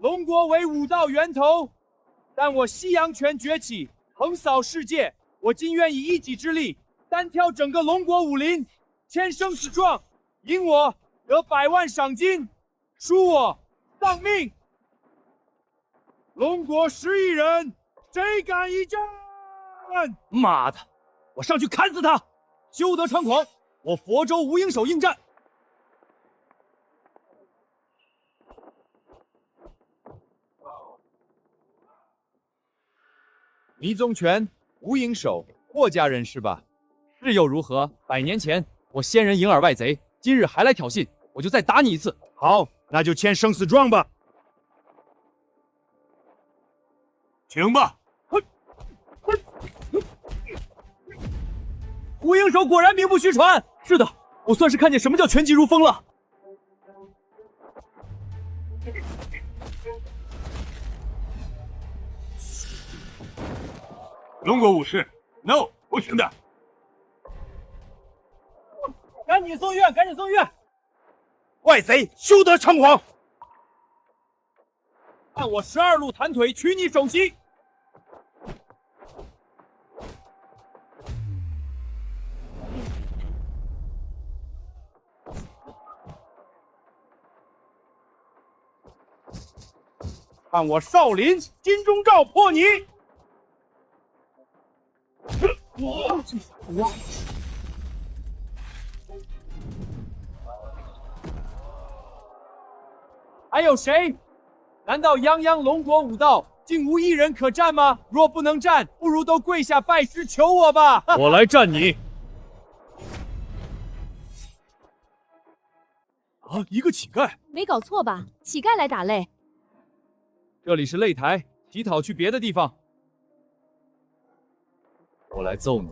龙国为武道源头，但我西洋拳崛起，横扫世界。我今愿以一己之力，单挑整个龙国武林，签生死状，赢我得100万赏金，输我丧命。龙国11人，谁敢一战？妈的，我上去砍死他！休得猖狂！我佛州无影手应战。迷踪拳，无影手，霍家人是吧？是又如何？100年前我先人迎耳外贼，今日还来挑衅，我就再打你一次。好，那就签生死状吧。请吧。无影手果然名不虚传。是的，我算是看见什么叫拳击如风了。龙国武士 ，no， 不行的。赶紧送院，赶紧送院！外贼休得猖狂！看我12路弹腿取你首级！看我少林金钟罩破你！还有谁？难道泱泱龙国武道竟无一人可战吗？若不能战，不如都跪下拜师求我吧！我来战你！啊，一个乞丐！没搞错吧？乞丐来打擂？这里是擂台，乞讨去别的地方。我来揍你！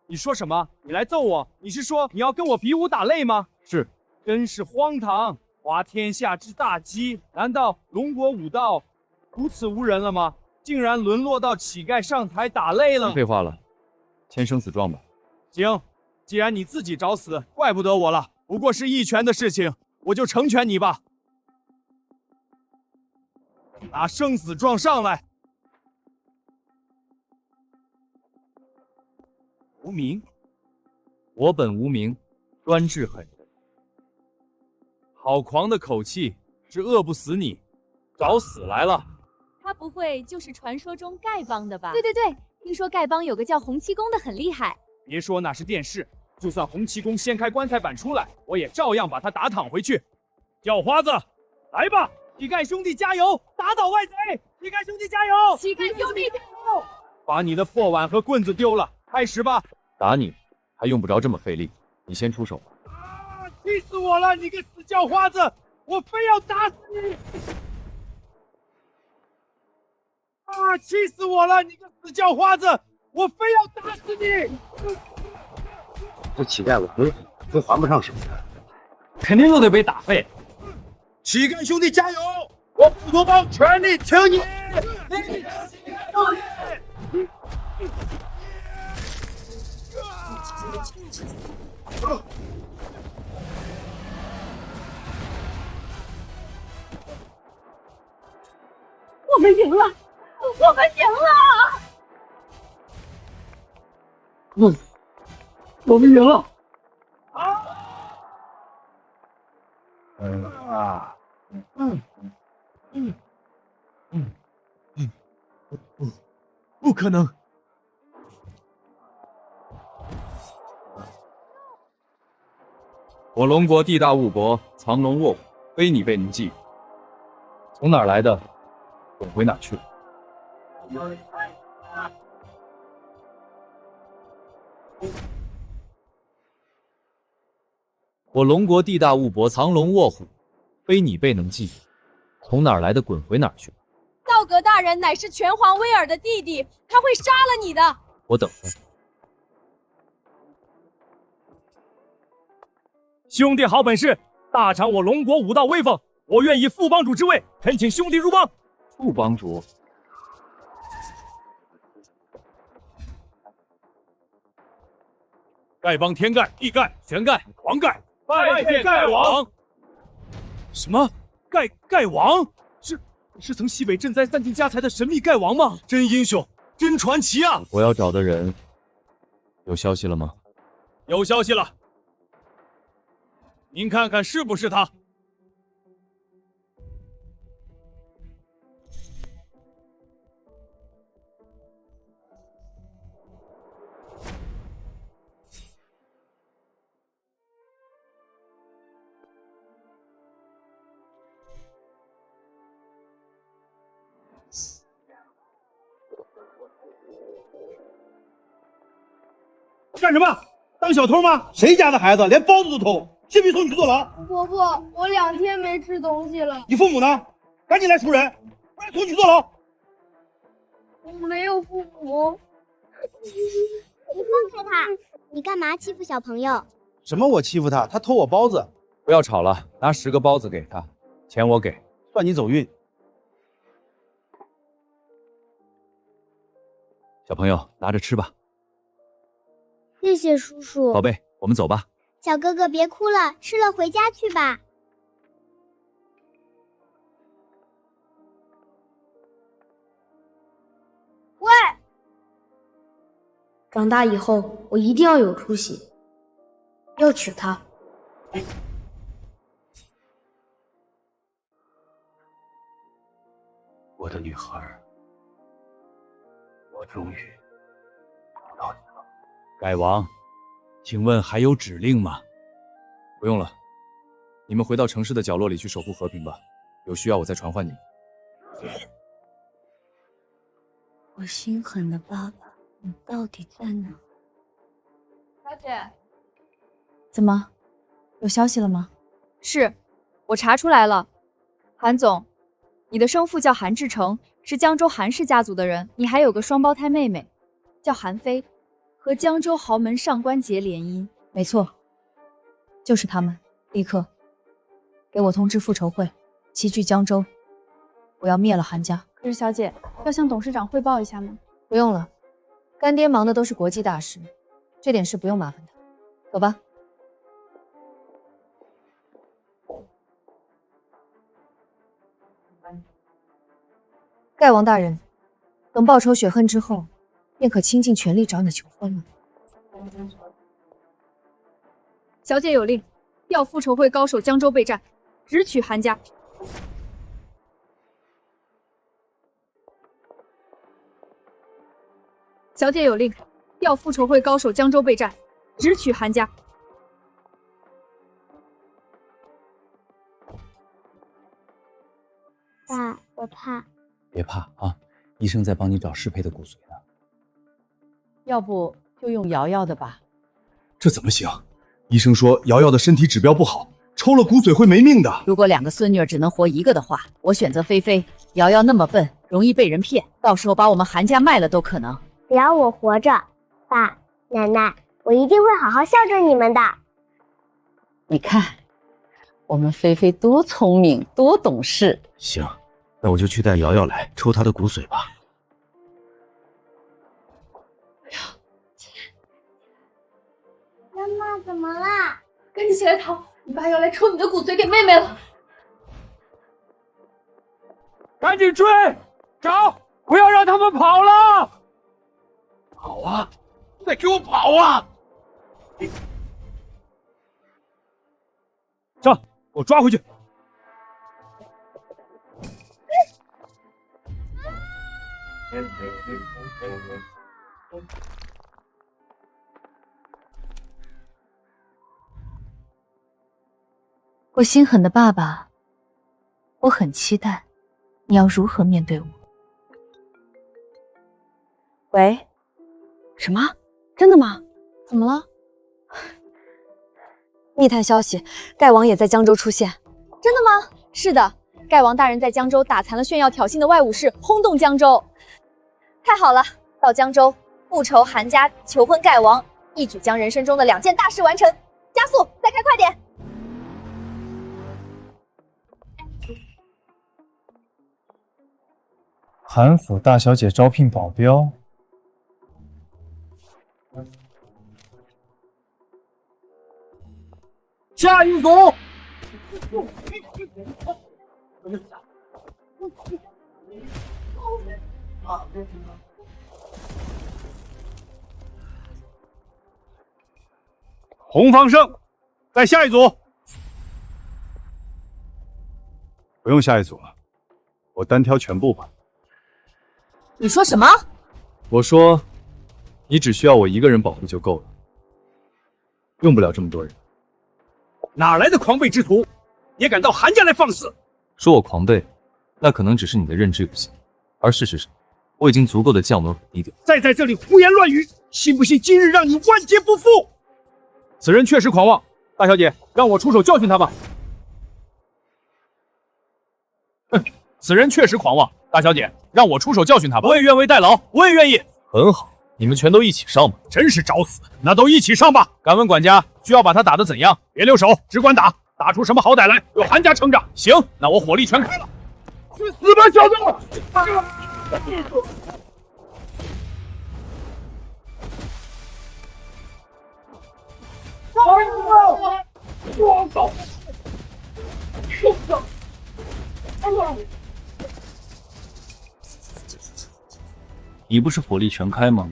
你说什么？你来揍我？你是说你要跟我比武打擂吗？是，真是荒唐！滑天下之大稽，难道龙国武道如此无人了吗？竟然沦落到乞丐上台打擂了！废话了，签生死状吧。行，既然你自己找死，怪不得我了。不过是一拳的事情，我就成全你吧。拿生死状上来！无名，我本无名，专治狠人。好狂的口气，是饿不死你，找死来了。他不会就是传说中丐帮的吧？对对对，听说丐帮有个叫洪七公的很厉害。别说那是电视，就算洪七公掀开棺材板出来，我也照样把他打躺回去。叫花子，来吧！乞丐兄弟加油，打倒外贼！乞丐兄弟加油！乞丐兄弟加油！把你的破碗和棍子丢了，开始吧！打你还用不着这么费力，你先出手吧。啊！气死我了！你个死叫花子，我非要打死你！啊！气死我了！你个死叫花子，我非要打死你！这乞丐我们都还不上手，肯定都得被打废。乞丐兄弟加油！我普陀帮全力挺你！我们赢了，我们赢了！我们赢了！不可能！我龙国地大物博，藏龙卧虎，非你辈能记。从哪儿来的，滚回哪儿去了。我龙国地大物博，藏龙卧虎，非你辈能记。从哪儿来的，滚回哪儿去了。道格大人乃是拳皇威尔的弟弟，他会杀了你的。我等着。兄弟好本事，大尝我龙国武道威风！我愿以副帮主之位，恳请兄弟入帮。副帮主，丐帮天丐、地丐、玄丐、黄丐，拜见丐王。什么？丐王？是曾西北赈灾散尽家财的神秘盖王吗？真英雄，真传奇啊！我要找的人，有消息了吗？有消息了，您看看是不是他？干什么？当小偷吗？谁家的孩子连包子都偷，信不信送你去坐牢？婆婆，我2天没吃东西了。你父母呢？赶紧来赎人，不然送你去坐牢。我没有父母。你放开他！你干嘛欺负小朋友？什么？我欺负他？他偷我包子。不要吵了，拿10个包子给他，钱我给。算你走运。小朋友，拿着吃吧。谢谢叔叔。宝贝，我们走吧。小哥哥别哭了，吃了回家去吧。喂！长大以后我一定要有出息，要娶她。我的女孩，我终于找到你了。盖王，请问还有指令吗？不用了，你们回到城市的角落里去守护和平吧。有需要我再传唤你们。我心狠的爸爸，你到底在哪？小姐，怎么，有消息了吗？是我查出来了，韩总，你的生父叫韩志成，是江州韩氏家族的人。你还有个双胞胎妹妹，叫韩飞，和江州豪门上官桀联姻。没错，就是他们。立刻给我通知复仇会，齐聚江州，我要灭了韩家。可是小姐，要向董事长汇报一下吗？不用了，干爹忙的都是国际大事，这点事不用麻烦他。走吧。盖王大人，等报仇雪恨之后，便可倾尽全力找你求婚了。小姐有令，调复仇会高手江州备战，直取韩家。小姐有令，调复仇会高手江州备战，直取韩家。爸，我怕。别怕啊，医生在帮你找适配的骨髓呢。要不就用瑶瑶的吧？这怎么行？医生说瑶瑶的身体指标不好，抽了骨髓会没命的。如果2个孙女儿只能活1个的话，我选择菲菲。瑶瑶那么笨，容易被人骗，到时候把我们韩家卖了都可能。只要我活着，爸、奶奶，我一定会好好孝顺你们的。你看，我们菲菲多聪明，多懂事。行，那我就去带瑶瑶来抽她的骨髓吧。妈妈怎么啦？赶紧起来逃！你爸要来抽你的骨髓给妹妹了。赶紧追，找，不要让他们跑了！跑啊！再给我跑啊！上，给我抓回去！我心狠的爸爸，我很期待你要如何面对我。喂，什么？真的吗？怎么了？密探消息，盖王也在江州出现。真的吗？是的，盖王大人在江州打残了炫耀挑衅的外武士，轰动江州。太好了，到江州复仇韩家，求婚盖王，一举将人生中的2件大事完成。加速，再开快点！韩府大小姐招聘保镖。下一组。洪方胜，再下一组。不用下一组了，我单挑全部吧。你说什么？我说，你只需要我一个人保护就够了，用不了这么多人。哪来的狂悖之徒，也敢到韩家来放肆？说我狂悖，那可能只是你的认知有限，而事实上，我已经足够的降温和低调。再在这里胡言乱语，信不信今日让你万劫不复？此人确实狂妄，大小姐，让我出手教训他吧。哼，此人确实狂妄，大小姐，让我出手教训他吧。我也愿为代劳，我也愿意。很好，你们全都一起上吧。真是找死！那都一起上吧。敢问管家，需要把他打得怎样？别留手，只管打，打出什么好歹来，有韩家撑着。行，那我火力全开了。去死吧，小子！我操！你不是火力全开吗？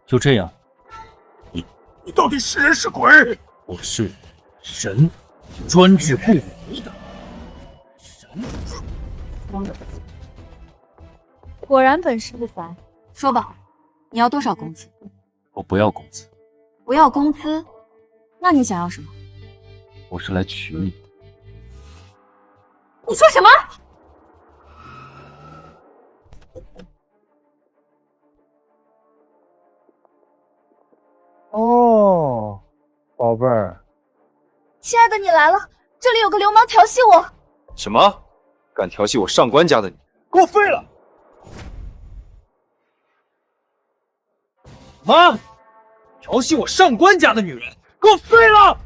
就这样，你到底是人是鬼？我是神，专治不服的神。果然本事不凡。说吧，你要多少工资？我不要工资。不要工资？那你想要什么？我是来娶你的。你说什么？哦，宝贝儿，亲爱的，你来了，这里有个流氓调戏我。什么？敢调戏我上官家的女人，给我废了！妈，调戏我上官家的女人，给我废了！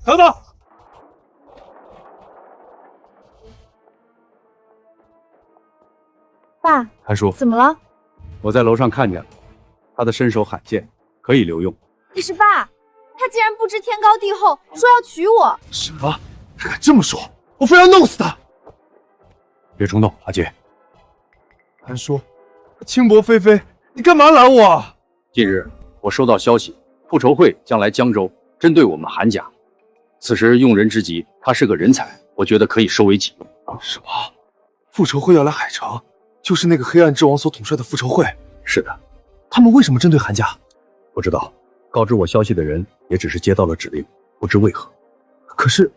等等，爸，韩叔，怎么了？我在楼上看见了，他的身手罕见，可以留用。可是爸，他竟然不知天高地厚，说要娶我。什么？他敢这么说？我非要弄死他！别冲动，阿杰。韩叔，轻薄菲菲，你干嘛拦我啊？近日，我收到消息，复仇会将来江州，针对我们韩家。此时用人之急，他是个人才，我觉得可以收为己用。什么？复仇会要来海城？就是那个黑暗之王所统帅的复仇会？是的。他们为什么针对韩家？不知道，告知我消息的人也只是接到了指令，不知为何。可是，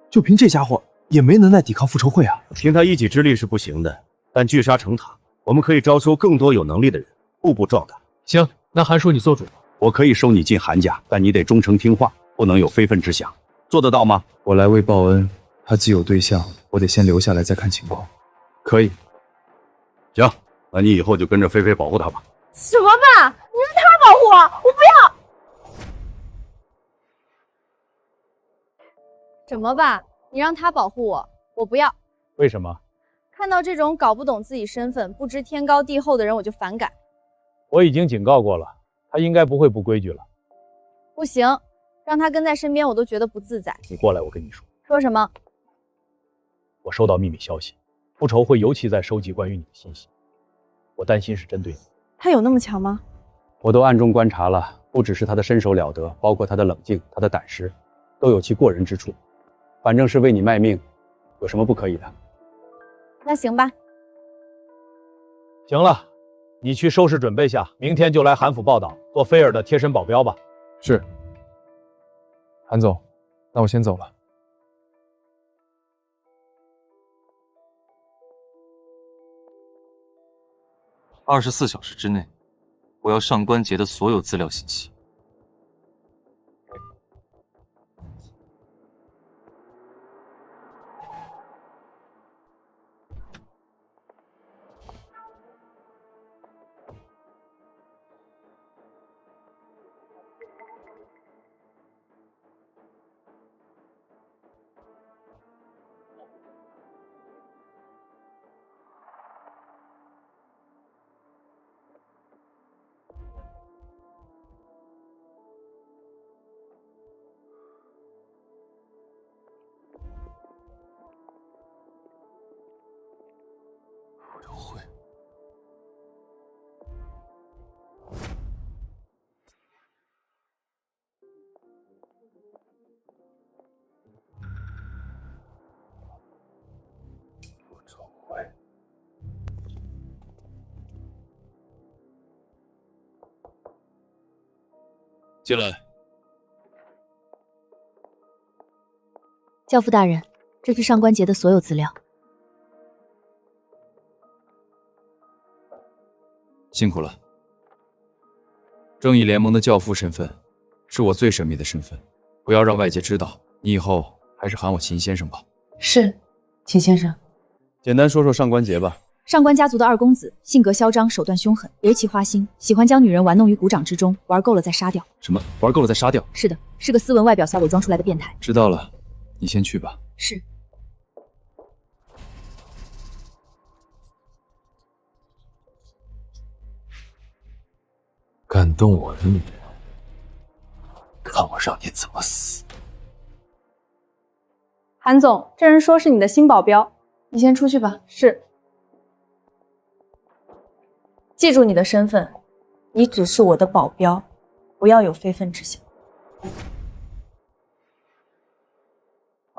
就凭这家伙，也没能耐抵抗复仇会啊！凭他一己之力是不行的，但聚沙成塔，我们可以招收更多有能力的人，步步壮大。行，那韩叔你做主。我可以收你进韩家，但你得忠诚听话，不能有非分之想，做得到吗？我来为报恩，他既有对象，我得先留下来再看情况。可以。行，那你以后就跟着菲菲保护她吧。什么爸？你让他保护我，我不要！什么爸？你让他保护我，我不要。为什么？看到这种搞不懂自己身份、不知天高地厚的人，我就反感。我已经警告过了，他应该不会不规矩了。不行，让他跟在身边，我都觉得不自在。你过来，我跟你说。说什么？我收到秘密消息，复仇会尤其在收集关于你的信息，我担心是针对你。他有那么强吗？我都暗中观察了，不只是他的身手了得，包括他的冷静、他的胆识，都有其过人之处。反正是为你卖命，有什么不可以的？那行吧。行了，你去收拾准备下，明天就来韩府报道，做菲尔的贴身保镖吧。是。韩总，那我先走了。24小时之内，我要上官杰的所有资料信息。进来。教父大人，这是上官桀的所有资料。辛苦了。正义联盟的教父身份，是我最神秘的身份，不要让外界知道。你以后还是喊我秦先生吧。是，秦先生。简单说说上官桀吧。上官家族的二公子，性格嚣张，手段凶狠，尤其花心，喜欢将女人玩弄于股掌之中，玩够了再杀掉。什么？玩够了再杀掉？是的，是个斯文外表下伪装出来的变态。知道了，你先去吧。是。敢动我的女人，看我让你怎么死！韩总，这人说是你的新保镖，你先出去吧。是。记住你的身份，你只是我的保镖，不要有非分之想。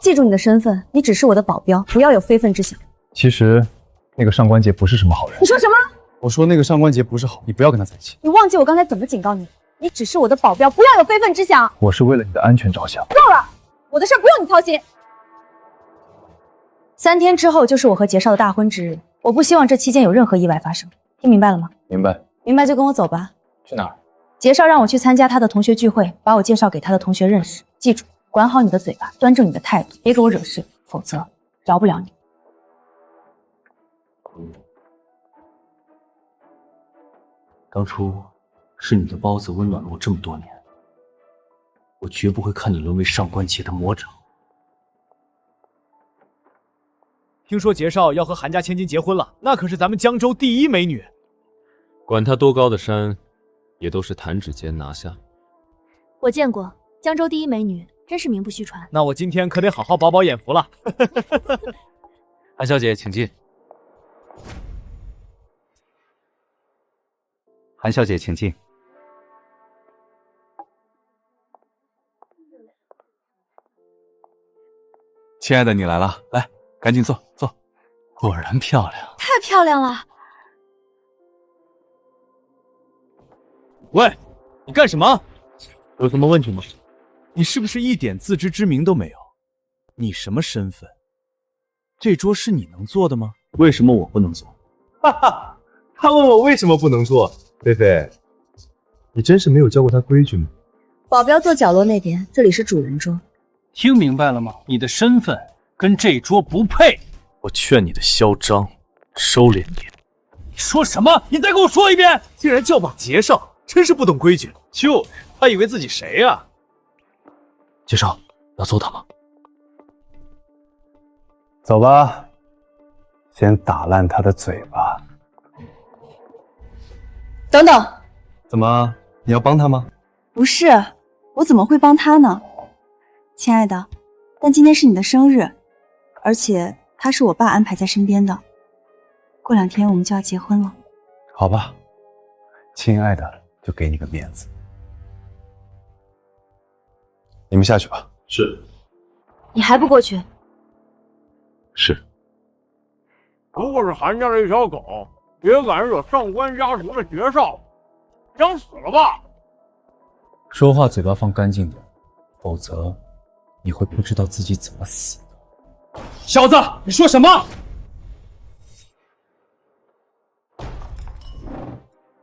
记住你的身份，你只是我的保镖，不要有非分之想。其实，那个上官桀不是什么好人。你说什么？我说那个上官桀不是好，你不要跟他在一起。你忘记我刚才怎么警告你？你只是我的保镖，不要有非分之想。我是为了你的安全着想。够了，我的事不用你操心。3天之后就是我和杰少的大婚之日，我不希望这期间有任何意外发生。听明白了吗？明白。明白就跟我走吧。去哪儿？杰少让我去参加他的同学聚会，把我介绍给他的同学认识。记住，管好你的嘴巴，端正你的态度，别给我惹事，否则饶不了你。当初是你的包子温暖了我这么多年，我绝不会看你沦为上官桀的魔掌。听说杰少要和韩家千金结婚了，那可是咱们江州第一美女。管他多高的山，也都是弹指间拿下。我见过江州第一美女，真是名不虚传。那我今天可得好好饱饱眼福了。韩小姐，请进。韩小姐，请进。亲爱的，你来了，来，赶紧坐坐。果然漂亮，太漂亮了。喂，你干什么？有什么问题吗？你是不是一点自知之明都没有？你什么身份？这桌是你能做的吗？为什么我不能做？哈哈，他问我为什么不能做。菲菲，你真是没有教过他规矩吗？保镖坐角落那边，这里是主人桌。听明白了吗？你的身份跟这桌不配。我劝你的嚣张收敛点。你说什么？你再给我说一遍！竟然叫把杰少，真是不懂规矩。就是他以为自己谁呀？介绍要揍他吗？走吧，先打烂他的嘴巴。等等，怎么？你要帮他吗？不是，我怎么会帮他呢？亲爱的，但今天是你的生日，而且他是我爸安排在身边的。过2天我们就要结婚了。好吧，亲爱的，就给你个面子。你们下去吧。是。你还不过去？是。不过是韩家的一条狗，也敢惹上官家族的杰少，想死了吧？说话嘴巴放干净点，否则你会不知道自己怎么死的。小子，你说什么？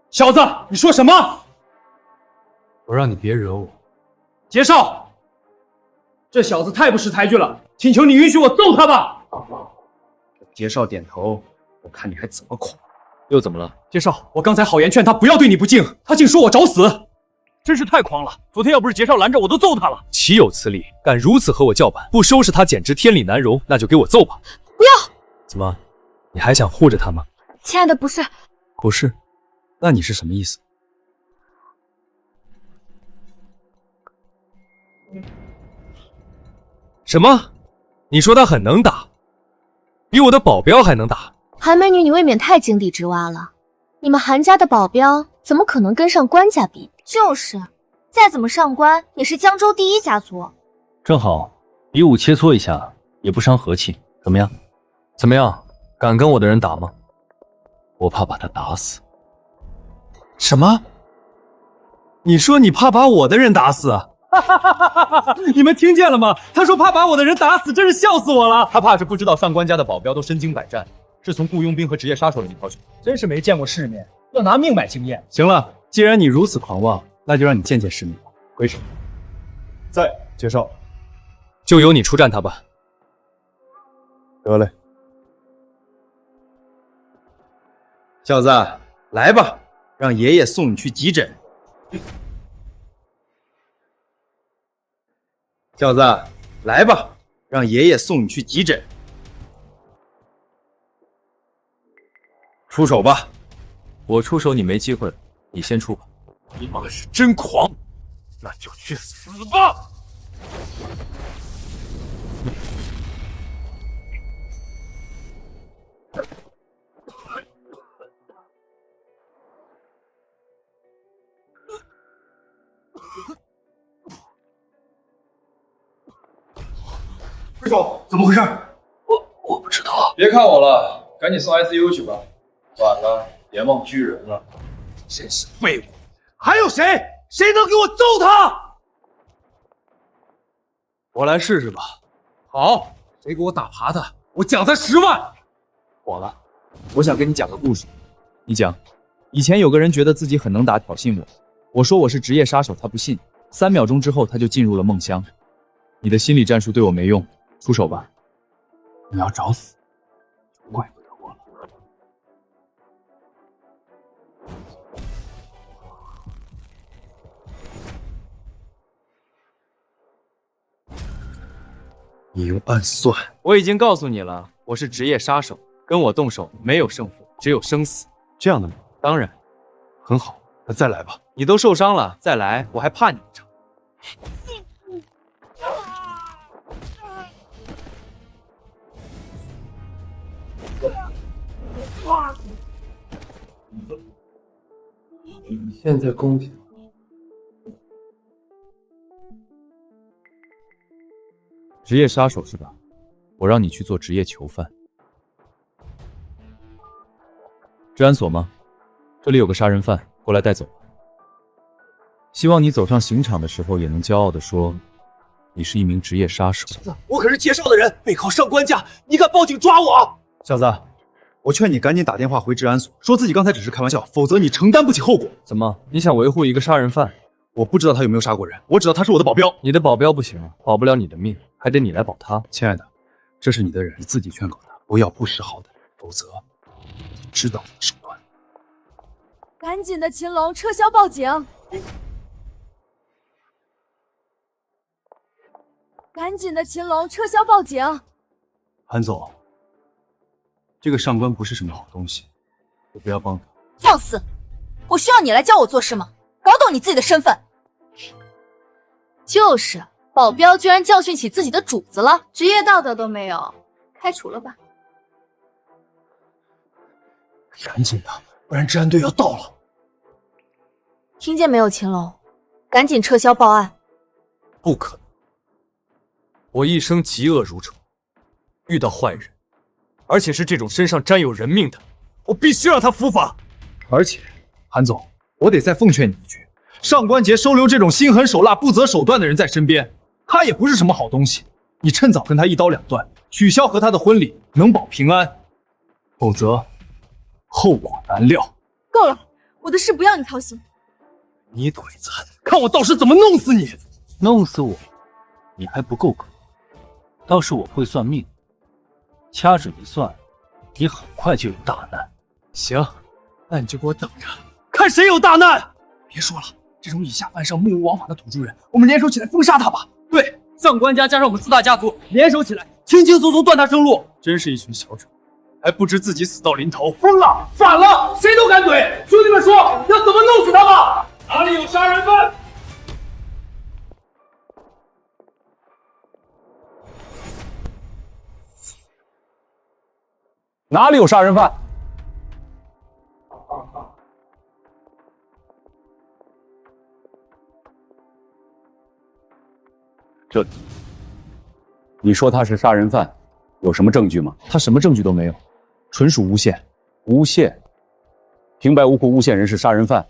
小子，你说什么？我让你别惹我。杰少，这小子太不识抬举了，请求你允许我揍他吧。杰少点头，我看你还怎么狂。又怎么了？杰少，我刚才好言劝他不要对你不敬，他竟说我找死，真是太狂了。昨天要不是杰少拦着，我都揍他了。岂有此理！敢如此和我叫板，不收拾他简直天理难容。那就给我揍吧！不要！怎么，你还想护着他吗？亲爱的，不是。不是？那你是什么意思？什么？你说他很能打，比我的保镖还能打？韩美女，你未免太井底之蛙了。你们韩家的保镖怎么可能跟上官家比？就是，再怎么上官也是江州第一家族。正好，比武切磋一下，也不伤和气，怎么样？怎么样？敢跟我的人打吗？我怕把他打死。什么？你说你怕把我的人打死？你们听见了吗？他说怕把我的人打死，真是笑死我了。他怕是不知道上官家的保镖都身经百战，是从雇佣兵和职业杀手里面挑选。真是没见过世面，要拿命买经验。行了，既然你如此狂妄，那就让你见见世面吧。回首在介绍，就由你出战他吧。得嘞，小子，来吧，让爷爷送你去急诊。小子，来吧，让爷爷送你去急诊。出手吧！我出手你没机会了，你先出吧。你妈是真狂，那就去死吧！挥手，怎么回事？我不知道。别看我了，赶紧送 ICU 去吧。晚了，别忘拘人了。真是废物！还有谁？谁能给我揍他？我来试试吧。好，谁给我打趴他，我奖他10万。火了，我想跟你讲个故事。你讲。以前有个人觉得自己很能打，挑衅我。我说我是职业杀手，他不信。3秒钟之后，他就进入了梦乡。你的心理战术对我没用，出手吧。你要找死，怪不得我了。你用暗算。我已经告诉你了，我是职业杀手，跟我动手没有胜负，只有生死。这样的吗？当然。很好，那再来吧。你都受伤了，再来，我还怕你一场？你现在公平。职业杀手是吧？我让你去做职业囚犯。治安所吗？这里有个杀人犯，过来带走。希望你走上刑场的时候，也能骄傲地说，你是一名职业杀手。我可是介绍的人，背靠上官家，你敢报警抓我？小子，我劝你赶紧打电话回治安所，说自己刚才只是开玩笑，否则你承担不起后果。怎么，你想维护一个杀人犯？我不知道他有没有杀过人，我知道他是我的保镖。你的保镖不行，保不了你的命，还得你来保他。亲爱的，这是你的人，你自己劝告他，不要不识好歹，否则你知道你的手段。赶紧的，秦龙，撤销报警！赶紧的，秦龙，撤销报警！韩总，这个上官不是什么好东西，就不要帮他。放肆！我需要你来教我做事吗？搞懂你自己的身份。就是，保镖居然教训起自己的主子了，职业道德都没有，开除了吧。赶紧的，不然治安队要到了。听见没有，秦龙？赶紧撤销报案。不可能！我一生嫉恶如仇，遇到坏人，而且是这种身上沾有人命的，我必须让他伏法。而且，韩总，我得再奉劝你一句，上官桀收留这种心狠手辣、不择手段的人在身边，他也不是什么好东西。你趁早跟他一刀两断，取消和他的婚礼，能保平安，否则后果难料。够了，我的事不要你操心。你腿子狠，看我到时怎么弄死你！弄死我，你还不够格。倒是我会算命，掐指一算，你很快就有大难。行，那你就给我等着，看谁有大难！别说了，这种以下犯上、目无王法的土著人，我们联手起来封杀他吧。对，上官家加上我们4大家族联手起来，轻轻松松断他生路。真是一群小丑，还不知自己死到临头。疯了，反了，谁都敢怼！兄弟们说，要怎么弄死他吧？哪里有杀人犯？哪里有杀人犯？这里，你说他是杀人犯，有什么证据吗？他什么证据都没有，纯属诬陷。诬陷？平白无故诬陷人是杀人犯，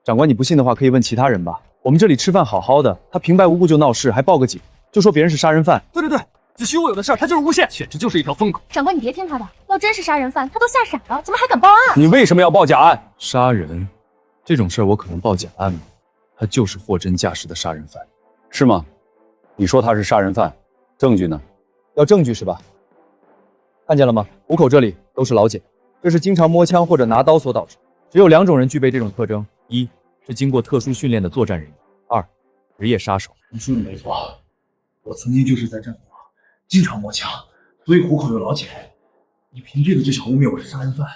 长官，你不信的话，可以问其他人吧。我们这里吃饭好好的，他平白无故就闹事，还报个警，就说别人是杀人犯。对，子虚乌有的事儿，他就是诬陷，简直就是一条疯狗。长官，你别听他的，要真是杀人犯，他都吓傻了，怎么还敢报案？你为什么要报假案？杀人这种事儿，我可能报假案吗？他就是货真价实的杀人犯，是吗？你说他是杀人犯，证据呢？要证据是吧？看见了吗？虎口这里都是老茧，这是经常摸枪或者拿刀所导致。只有2种人具备这种特征：一是经过特殊训练的作战人员；2，职业杀手。你说的没错，我曾经就是在战场经常摸枪，所以虎口有老茧。你凭这个就想污蔑我是杀人犯？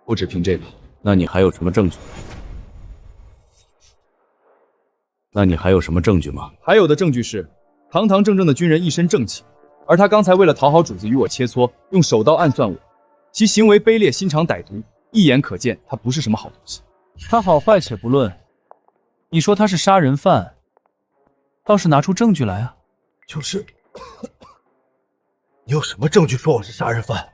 不只凭这个。那你还有什么证据？吗？还有的证据是，堂堂正正的军人一身正气，而他刚才为了讨好主子与我切磋，用手刀暗算我，其行为卑劣，心肠歹毒，一眼可见他不是什么好东西。他好坏且不论，你说他是杀人犯，倒是拿出证据来啊！就是，你有什么证据说我是杀人犯？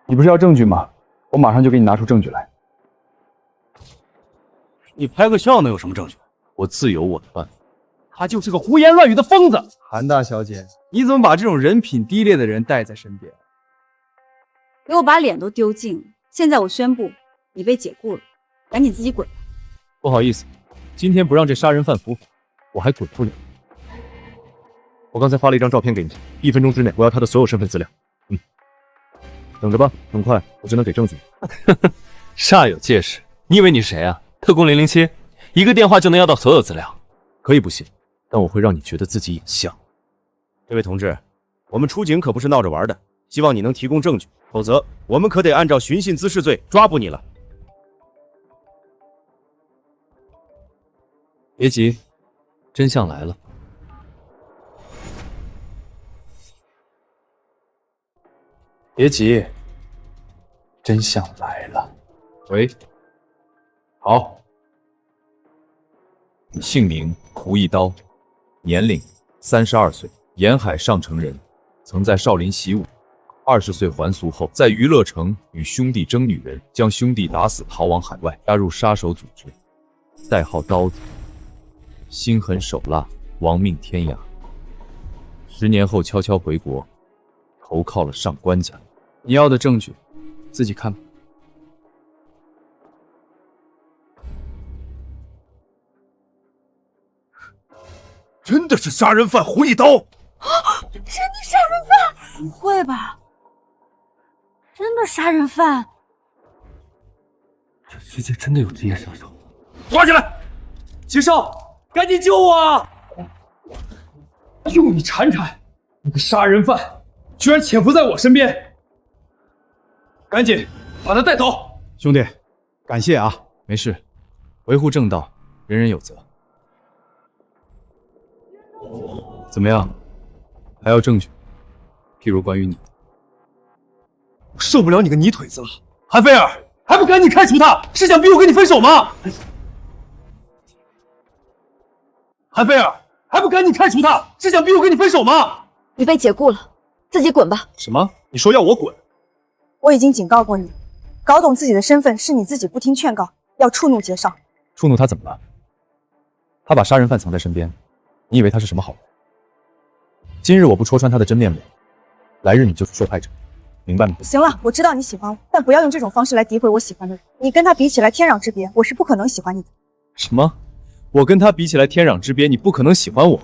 你不是要证据吗？我马上就给你拿出证据来。你拍个笑能有什么证据？我自有我的办法。他就是个胡言乱语的疯子。韩大小姐，你怎么把这种人品低劣的人带在身边？给我把脸都丢尽了！现在我宣布，你被解雇了，赶紧自己滚吧。不好意思，今天不让这杀人犯伏法，我还滚不了。我刚才发了一张照片给你，1分钟之内我要他的所有身份资料。等着吧，很快我就能给证据。煞有介事，你以为你谁啊？特工007，一个电话就能要到所有资料？可以不信，但我会让你觉得自己也像。这位同志，我们出警可不是闹着玩的，希望你能提供证据，否则我们可得按照寻衅滋事罪抓捕你了。别急，真相来了。别急，真相来了。喂，好。姓名胡一刀，年龄32岁，沿海上城人，曾在少林习武。20岁还俗后，在娱乐城与兄弟争女人，将兄弟打死，逃往海外，加入杀手组织，代号刀子，心狠手辣，亡命天涯。10年后悄悄回国，投靠了上官家。你要的证据，自己看吧。真的是杀人犯胡一刀！真的杀人犯？不会吧？真的杀人犯？这世界真的有职业杀手？抓起来！齐少，赶紧救我啊！用你铲铲！你个杀人犯，居然潜伏在我身边！赶紧把他带走！兄弟，感谢啊，没事，维护正道，人人有责。怎么样？还要证据？譬如关于你。我受不了你个泥腿子了，韩菲尔，还不赶紧开除他？是想逼我跟你分手吗？韩菲尔，还不赶紧开除他？是想逼我跟你分手吗？你被解雇了，自己滚吧。什么？你说要我滚？我已经警告过你，搞懂自己的身份是你自己不听劝告，要触怒杰少。触怒他怎么了？他把杀人犯藏在身边，你以为他是什么好人？今日我不戳穿他的真面目，来日你就是受害者，明白吗？行了，我知道你喜欢我，但不要用这种方式来诋毁我喜欢的人。你跟他比起来天壤之别，我是不可能喜欢你的。什么？我跟他比起来天壤之别，你不可能喜欢我？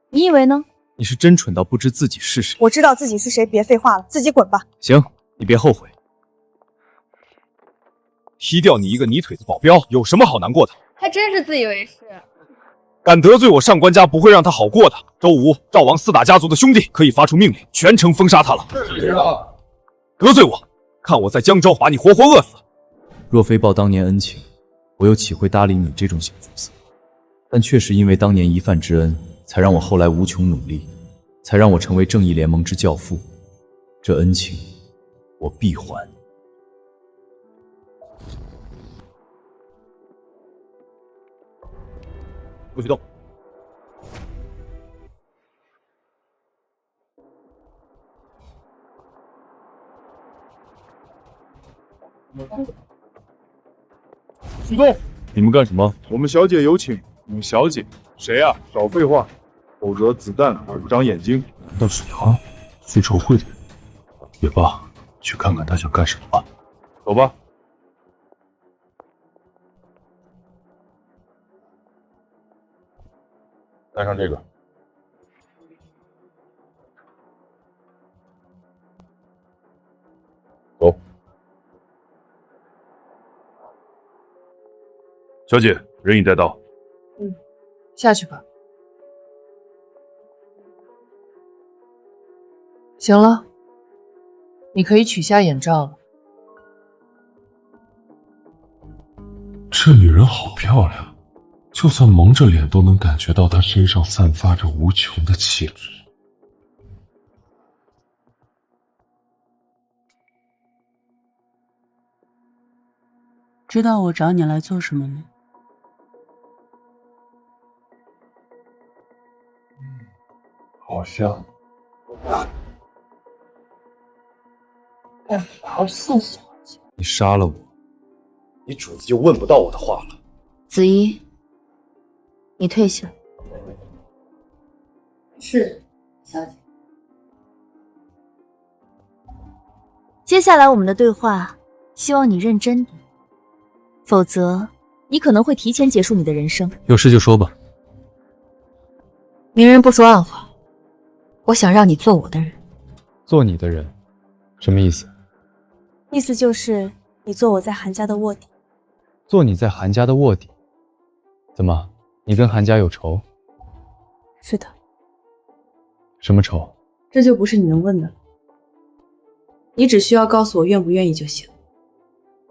你以为呢？你是真蠢到不知自己是谁。我知道自己是谁，别废话了，自己滚吧。行，你别后悔。踢掉你一个泥腿子保镖，有什么好难过的？还真是自以为是。敢得罪我上官家，不会让他好过的。周吴、赵王4大家族的兄弟可以发出命令，全城封杀他了。是啊，得罪我，看我在江州把你活活饿死。若非报当年恩情，我又岂会搭理你这种小角色？但确实因为当年一饭之恩，才让我后来无穷努力，才让我成为正义联盟之教父。这恩情，我必还。不许动！启动！你们干什么？我们小姐有请。你们小姐？谁呀？少废话，否则子弹耳不长眼睛。那是他，复仇会的人。也罢，去看看他想干什么吧。走吧。带上这个。走。小姐，人已带到。下去吧。行了，你可以取下眼罩了。这女人好漂亮，就算蒙着脸都能感觉到她身上散发着无穷的气质。知道我找你来做什么吗？好像。好谢谢。你杀了我，你主子就问不到我的话了。子怡，你退下。是，小姐。接下来我们的对话，希望你认真点，否则你可能会提前结束你的人生。有事就说吧。明人不说暗话，我想让你做我的人。做你的人，什么意思？意思就是你做我在韩家的卧底。做你在韩家的卧底？怎么，你跟韩家有仇？是的。什么仇？这就不是你能问的了。你只需要告诉我愿不愿意就行。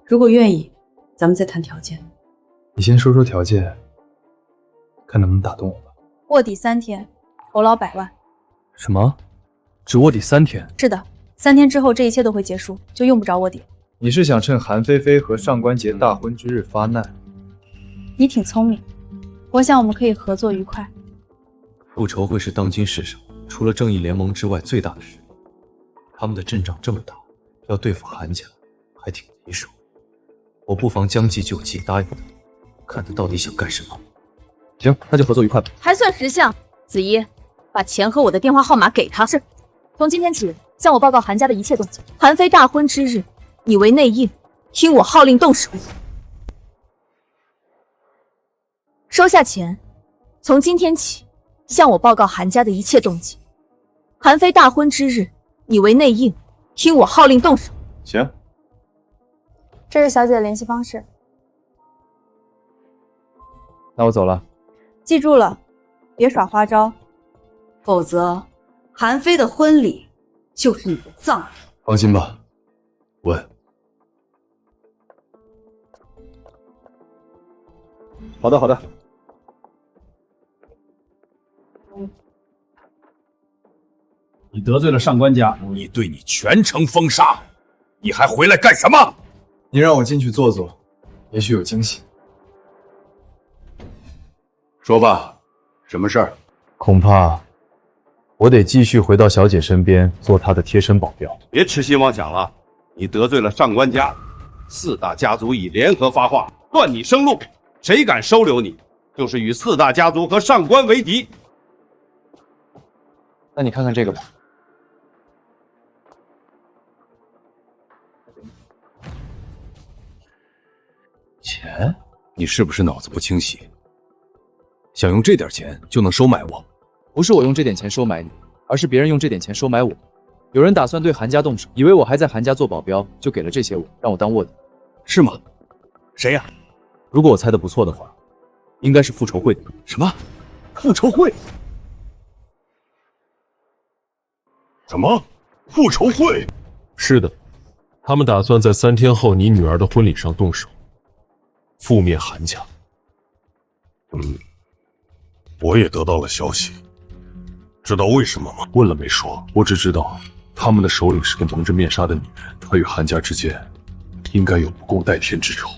如果愿意，咱们再谈条件。你先说说条件，看能不能打动我吧。卧底3天，酬劳100万。什么？只卧底3天？是的，3天之后这一切都会结束，就用不着卧底。你是想趁韩菲菲和上官桀大婚之日发难？你挺聪明，我想我们可以合作愉快。复仇会是当今世上除了正义联盟之外最大的势力，他们的阵仗这么大，要对付韩家还挺棘手。我不妨将计就计，答应他，看他到底想干什么。行，那就合作愉快吧。还算识相。子怡，把钱和我的电话号码给他。是。从今天起，向我报告韩家的一切动静。韩非大婚之日，你为内应，听我号令动手。收下钱。从今天起，向我报告韩家的一切动静。韩非大婚之日，你为内应，听我号令动手。行。这是小姐的联系方式。那我走了。记住了，别耍花招，否则韩非的婚礼就是你的葬礼。放心吧，问。好的，好的。你得罪了上官家，你对你全城封杀，你还回来干什么？你让我进去坐坐，也许有惊喜。说吧，什么事儿？恐怕我得继续回到小姐身边，做她的贴身保镖。别痴心妄想了，你得罪了上官家，4大家族已联合发话，断你生路。谁敢收留你，就是与4大家族和上官为敌。那你看看这个吧。钱？你是不是脑子不清晰？想用这点钱就能收买我？不是我用这点钱收买你，而是别人用这点钱收买我。有人打算对韩家动手，以为我还在韩家做保镖，就给了这些我，让我当卧底。是吗？谁呀？如果我猜的不错的话，应该是复仇会的。什么？复仇会？什么？复仇会？是的，他们打算在3天后你女儿的婚礼上动手，覆灭韩家。我也得到了消息，知道为什么吗？问了没说，我只知道他们的首领是个蒙着面纱的女人，她与韩家之间应该有不共戴天之仇。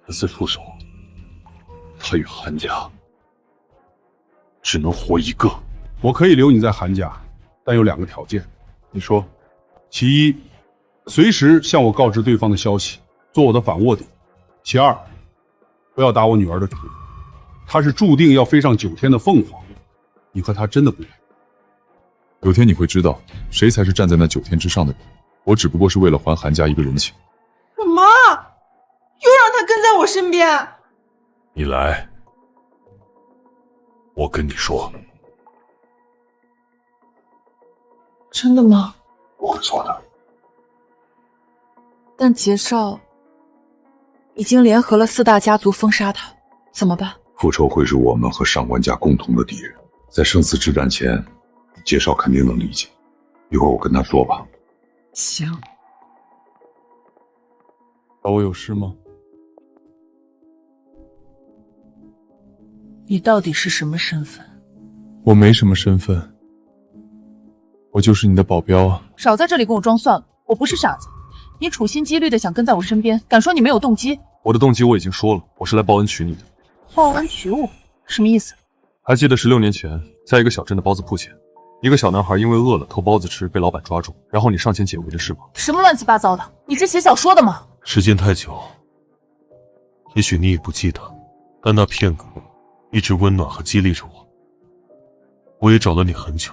此次出手，她与韩家只能活一个。我可以留你在韩家，但有2个条件。你说，其一，随时向我告知对方的消息，做我的反卧底。其二，不要打我女儿的主意，她是注定要飞上9天的凤凰，你和她真的不配。有天你会知道，谁才是站在那9天之上的人。我只不过是为了还韩家一个人情。什么？又让他跟在我身边？你来，我跟你说。真的吗？我会做的。但杰少已经联合了4大家族封杀他，怎么办？复仇会是我们和上官家共同的敌人，在生死之战前，介绍肯定能理解。一会儿我跟他说吧。行。找我有事吗？你到底是什么身份？我没什么身份，我就是你的保镖啊。少在这里跟我装算了，我不是傻子。你处心积虑的想跟在我身边，敢说你没有动机？我的动机我已经说了，我是来报恩娶你的。报恩娶我？什么意思？还记得16年前，在一个小镇的包子铺前，一个小男孩因为饿了偷包子吃，被老板抓住，然后你上前解围的事吗？什么乱七八糟的？你是写小说的吗？时间太久，也许你也不记得，但那片刻一直温暖和激励着我。我也找了你很久，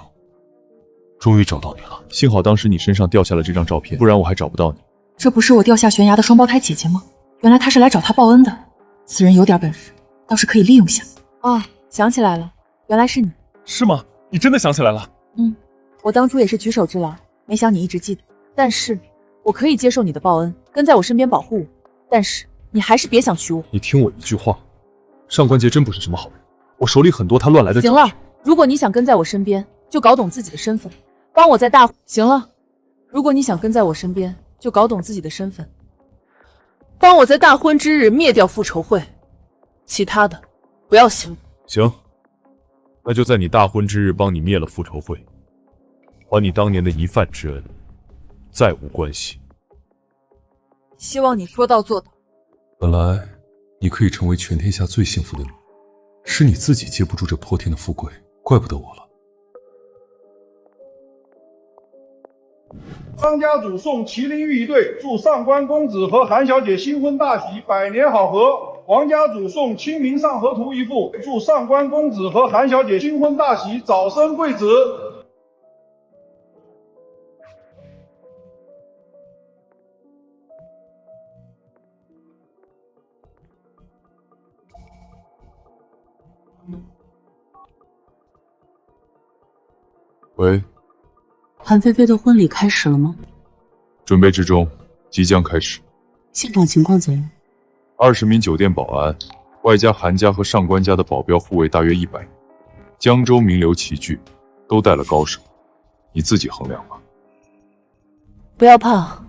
终于找到你了。幸好当时你身上掉下了这张照片，不然我还找不到你。这不是我掉下悬崖的双胞胎姐姐吗？原来她是来找他报恩的。此人有点本事，倒是可以利用下。哦，想起来了，原来是你。是吗？你真的想起来了？我当初也是举手之劳，没想你一直记得。但是我可以接受你的报恩，跟在我身边保护我，但是你还是别想娶我。你听我一句话，上官杰真不是什么好人，我手里很多他乱来的。行了，如果你想跟在我身边，就搞懂自己的身份，帮我在大……行了，如果你想跟在我身边，就搞懂自己的身份，帮我在大婚之日灭掉复仇会，其他的不要想。行，那就在你大婚之日帮你灭了复仇会，还你当年的一饭之恩，再无关系。希望你说到做到。本来你可以成为全天下最幸福的女人，是你自己接不住这泼天的富贵，怪不得我了。张家主送麒麟御一队，祝上官公子和韩小姐新婚大喜，百年好合。王家主送清明上河图一幅，祝上官公子和韩小姐新婚大喜，早生贵子。喂，韩菲菲的婚礼开始了吗？准备之中，即将开始。现场情况怎样？20名酒店保安，外加韩家和上官家的保镖护卫大约100人，江州名流齐聚，都带了高手，你自己衡量吧。不要怕，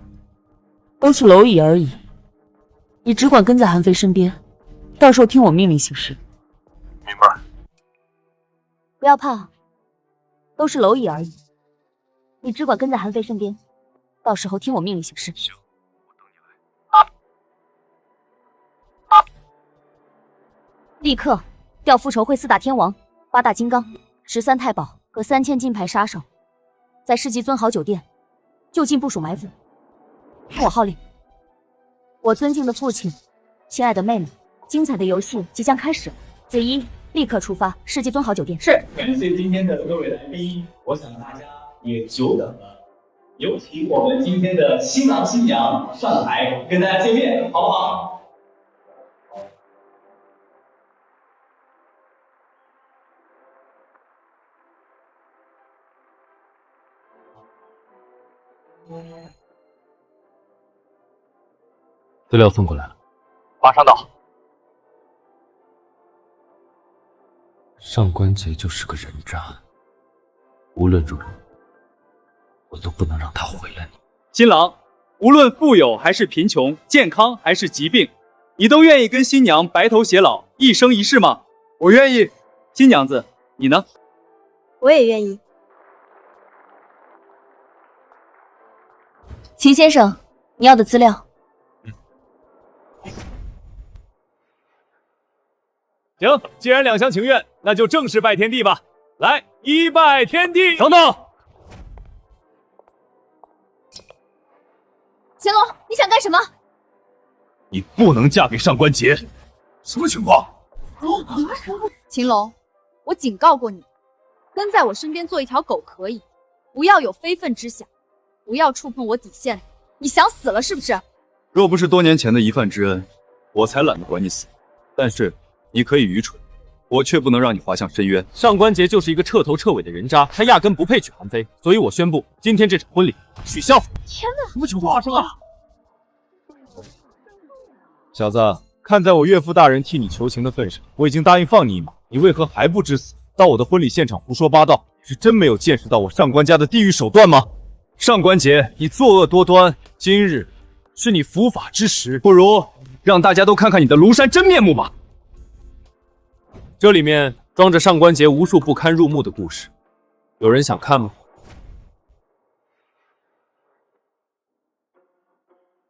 都是蝼蚁而已。你只管跟在韩非身边，到时候听我命令行事。明白。不要怕，都是蝼蚁而已。你只管跟在韩非身边，到时候听我命令行事。行，我等你来。立刻调复仇会4大天王、8大金刚、13太保和3000金牌杀手，在世纪尊豪酒店就近部署埋伏。听我号令，我尊敬的父亲，亲爱的妹妹，精彩的游戏即将开始。子怡，立刻出发世纪尊豪酒店。是。感谢今天的各位来宾，我想大家也久等了，有请我们今天的新郎新娘上台跟大家见面，好不好？资料送过来了，马上到。上官杰就是个人渣，无论如何，我都不能让他回来。新郎，无论富有还是贫穷，健康还是疾病，你都愿意跟新娘白头偕老，一生一世吗？我愿意。新娘子，你呢？我也愿意。秦先生，你要的资料。行，既然两厢情愿，那就正式拜天地吧。来，一拜天地。等等，乾隆，你想干什么？你不能嫁给上官桀。什么情况？秦龙，我警告过你，跟在我身边做一条狗可以，不要有非分之想，不要触碰我底线。你想死了是不是？若不是多年前的一饭之恩，我才懒得管你死。但是你可以愚蠢，我却不能让你滑向深渊。上官桀就是一个彻头彻尾的人渣，他压根不配娶韩非，所以我宣布今天这场婚礼取消。天哪，什么情况啊？小子，看在我岳父大人替你求情的份上，我已经答应放你一马，你为何还不知死？到我的婚礼现场胡说八道，是真没有见识到我上官家的地狱手段吗？上官桀，你作恶多端，今日是你伏法之时，不如让大家都看看你的庐山真面目吧。这里面装着上官桀无数不堪入目的故事，有人想看吗？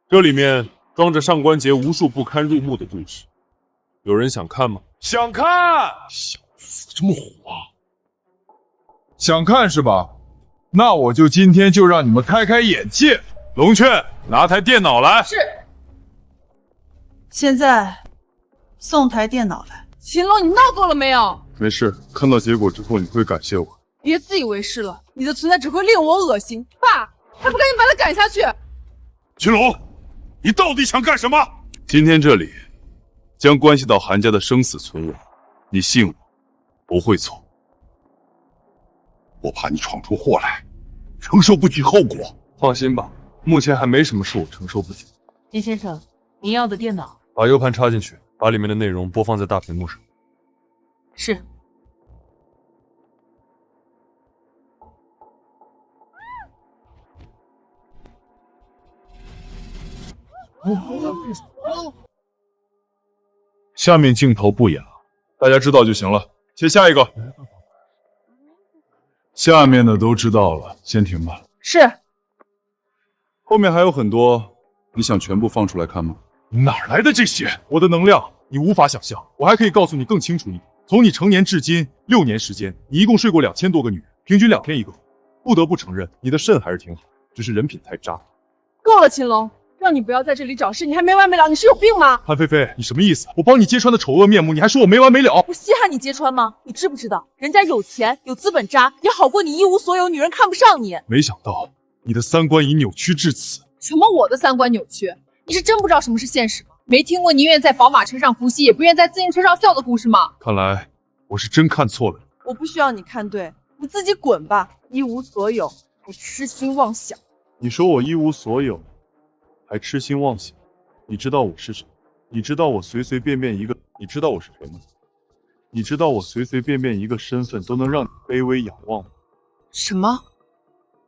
这里面装着上官桀无数不堪入目的故事，有人想看吗？想看！小子这么火啊！想看是吧？那我就今天就让你们开开眼界。龙雀，拿台电脑来。是。现在送台电脑来。秦龙，你闹够了没有？没事，看到结果之后你会感谢我。别自以为是了，你的存在只会令我恶心。爸，还不赶紧把他赶下去！秦龙，你到底想干什么？今天这里将关系到韩家的生死存亡，你信我，不会错。我怕你闯出祸来，承受不起后果。放心吧，目前还没什么是我承受不起。金先生，您要的电脑。把 U 盘插进去，把里面的内容播放在大屏幕上。是。下面镜头不雅，大家知道就行了。切下一个。下面的都知道了，先停吧。是。后面还有很多，你想全部放出来看吗？哪来的这些？我的能量你无法想象。我还可以告诉你更清楚一点，从你成年至今6年时间，你一共睡过2000多个女人，平均2天一个。不得不承认，你的肾还是挺好，只是人品太渣。够了，秦龙，让你不要在这里找事，你还没完没了，你是有病吗？韩菲菲，你什么意思？我帮你揭穿的丑恶面目，你还说我没完没了？我稀罕你揭穿吗？你知不知道，人家有钱有资本渣，也好过你一无所有，女人看不上你。没想到你的三观已扭曲至此。什么我的三观扭曲？你是真不知道什么是现实吗？没听过宁愿在宝马车上呼吸，也不愿在自行车上笑的故事吗？看来我是真看错了。我不需要你看对，你自己滚吧！一无所有，还痴心妄想。你说我一无所有，还痴心妄想？你知道我是谁？你知道我随随便便一个？你知道我是谁吗？你知道我随随便便一个身份都能让你卑微仰望吗？什么？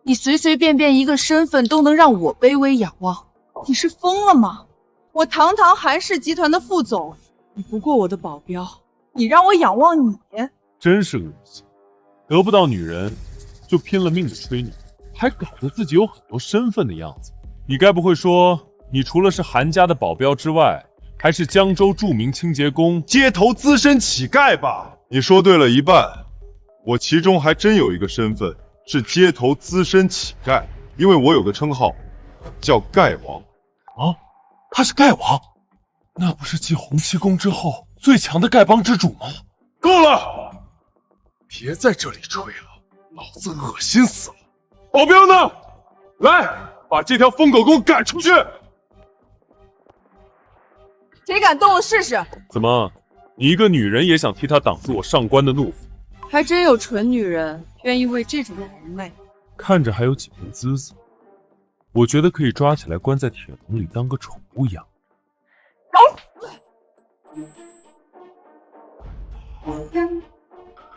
你随随便便一个身份都能让我卑微仰望？你是疯了吗？我堂堂韩氏集团的副总，你不过我的保镖，你让我仰望你？真是恶心！得不到女人就拼了命的追你，还搞得自己有很多身份的样子。你该不会说你除了是韩家的保镖之外，还是江州著名清洁工、街头资深乞丐吧？你说对了一半，我其中还真有一个身份是街头资深乞丐，因为我有个称号叫丐王。啊，他是丐王？那不是继洪七公之后最强的丐帮之主吗？够了！别在这里吹了，老子恶心死了！保镖呢？来，把这条疯狗给我赶出去！谁敢动我试试？怎么，你一个女人也想替他挡住我上官的怒火？还真有蠢女人愿意为这种人类。看着还有几分姿色，我觉得可以抓起来关在铁笼里当个宠物养。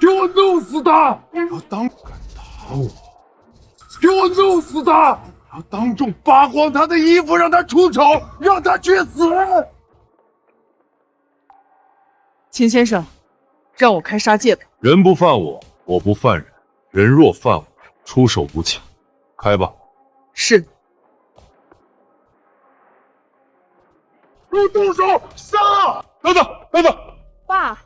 给我弄死他！要当敢打我！给我弄死他！要当众扒光他的衣服，让他出丑，让他去死！秦先生，让我开杀戒吧。人不犯我，我不犯人；人若犯我，出手无情。开吧。是。给我动手！杀！等等，等等！爸，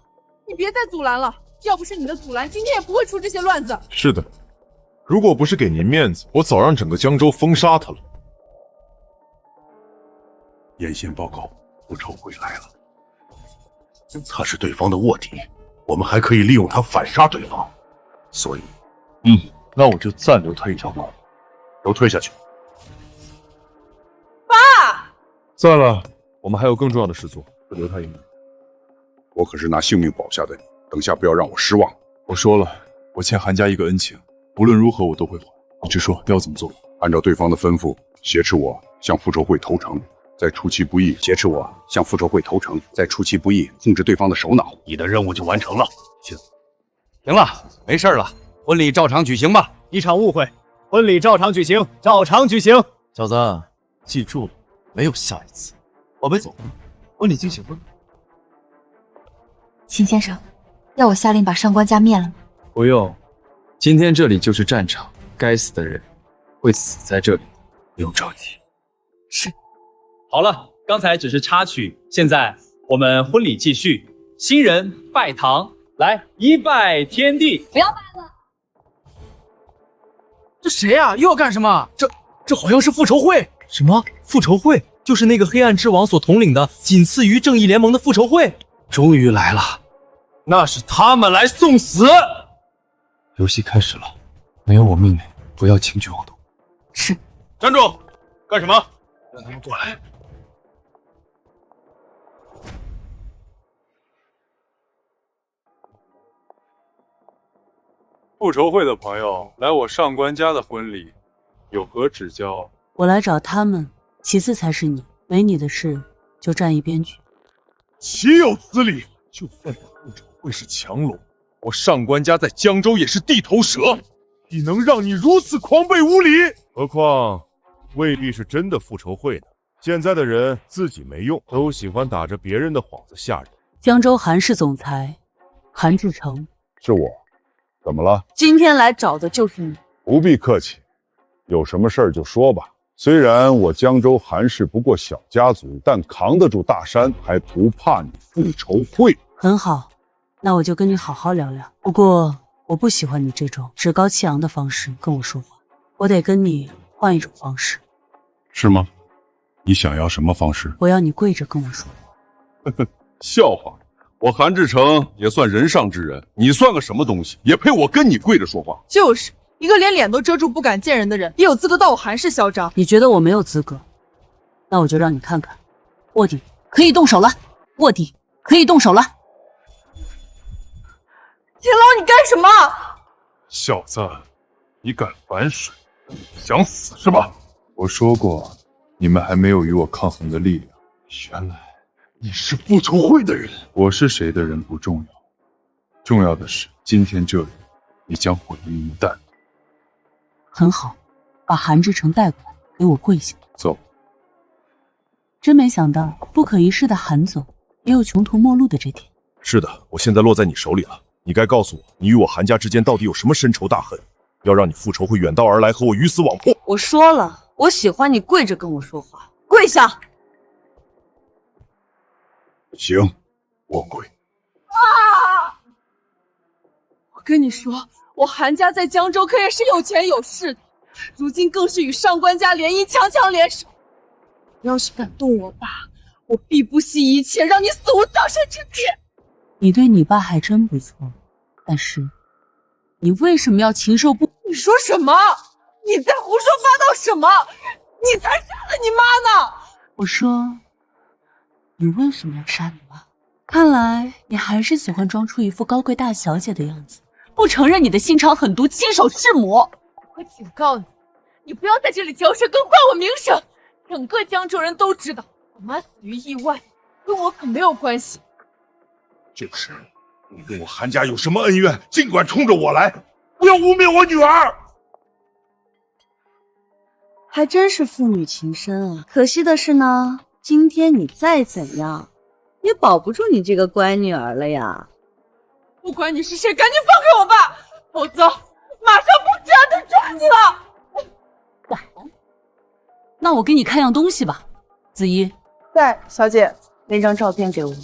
你别再阻拦了。要不是你的阻拦，今天也不会出这些乱子。是的，如果不是给您面子，我早让整个江州封杀他了。沿线报告，复仇会来了。他是对方的卧底，我们还可以利用他反杀对方。所以，那我就暂留他一条命，都退下去。爸，算了，我们还有更重要的事做，不留他一命。我可是拿性命保下的你，等下不要让我失望。我说了，我欠韩家一个恩情，无论如何我都会还。你直说要怎么做？按照对方的吩咐，挟持我向复仇会投诚，在出其不意挟持我向复仇会投诚，在出其不意控制对方的首脑，你的任务就完成了。行了，没事了，婚礼照常举行吧。一场误会，婚礼照常举行，照常举行。小子，记住了，没有下一次。宝贝，走，婚礼进行吧。秦先生，要我下令把上官家灭了吗？不用，今天这里就是战场，该死的人会死在这里。不用着急。是。好了，刚才只是插曲，现在我们婚礼继续。新人拜堂，来，一拜天地。不要拜了。这谁啊？又要干什么？这好像是复仇会。什么？复仇会？就是那个黑暗之王所统领的，仅次于正义联盟的复仇会。终于来了，那是他们来送死。游戏开始了，没有我命令，不要轻举妄动。是。站住！干什么？让他们过来。复仇会的朋友来我上官家的婚礼，有何指教？我来找他们，其次才是你。没你的事，就站一边去。岂有此理！就算是复仇会是强龙，我上官家在江州也是地头蛇，岂能让你如此狂悖无礼？何况未必是真的复仇会呢。现在的人自己没用，都喜欢打着别人的幌子吓人。江州韩氏总裁韩志成，是我，怎么了？今天来找的就是你。不必客气，有什么事儿就说吧。虽然我江州韩氏不过小家族，但扛得住大山，还不怕你复仇会。很好，那我就跟你好好聊聊。不过我不喜欢你这种趾高气扬的方式跟我说话，我得跟你换一种方式。是吗？你想要什么方式？我要你跪着跟我说话。笑话，我韩志成也算人上之人，你算个什么东西，也配我跟你跪着说话？就是一个连脸都遮住不敢见人的人，也有资格到我韩氏嚣张？你觉得我没有资格？那我就让你看看，卧底可以动手了，卧底可以动手了。田老，你干什么？小子，你敢反水，想死是吧？我说过，你们还没有与我抗衡的力量。原来你是复仇会的人。我是谁的人不重要，重要的是今天这里，你将毁于一旦。很好，把韩志成带过来，给我跪下。走。真没想到，不可一世的韩总也有穷途末路的这天。是的，我现在落在你手里了，你该告诉我，你与我韩家之间到底有什么深仇大恨，要让你复仇会远道而来和我鱼死网破。我说了，我喜欢你跪着跟我说话，跪下。行，我跪。我跟你说，我韩家在江州可也是有钱有势的，如今更是与上官家联姻，强强联手。你要是敢动我爸，我必不惜一切让你死无葬身之地。你对你爸还真不错，但是你为什么要禽兽不？你说什么？你在胡说八道什么？你才杀了你妈呢！我说，你为什么要杀你妈？看来你还是喜欢装出一副高贵大小姐的样子，不承认你的心肠狠毒，亲手弑母。我警告你，你不要在这里嚼舌根，坏我名声。整个江州人都知道，我妈死于意外，跟我可没有关系。就是，你跟我韩家有什么恩怨，尽管冲着我来，不要污蔑我女儿。还真是父女情深啊！可惜的是呢，今天你再怎样，也保不住你这个乖女儿了呀。不管你是谁，赶紧放开我爸，否则马上不治安就抓你了。敢？那我给你看样东西吧。子怡，在，小姐。那张照片给我。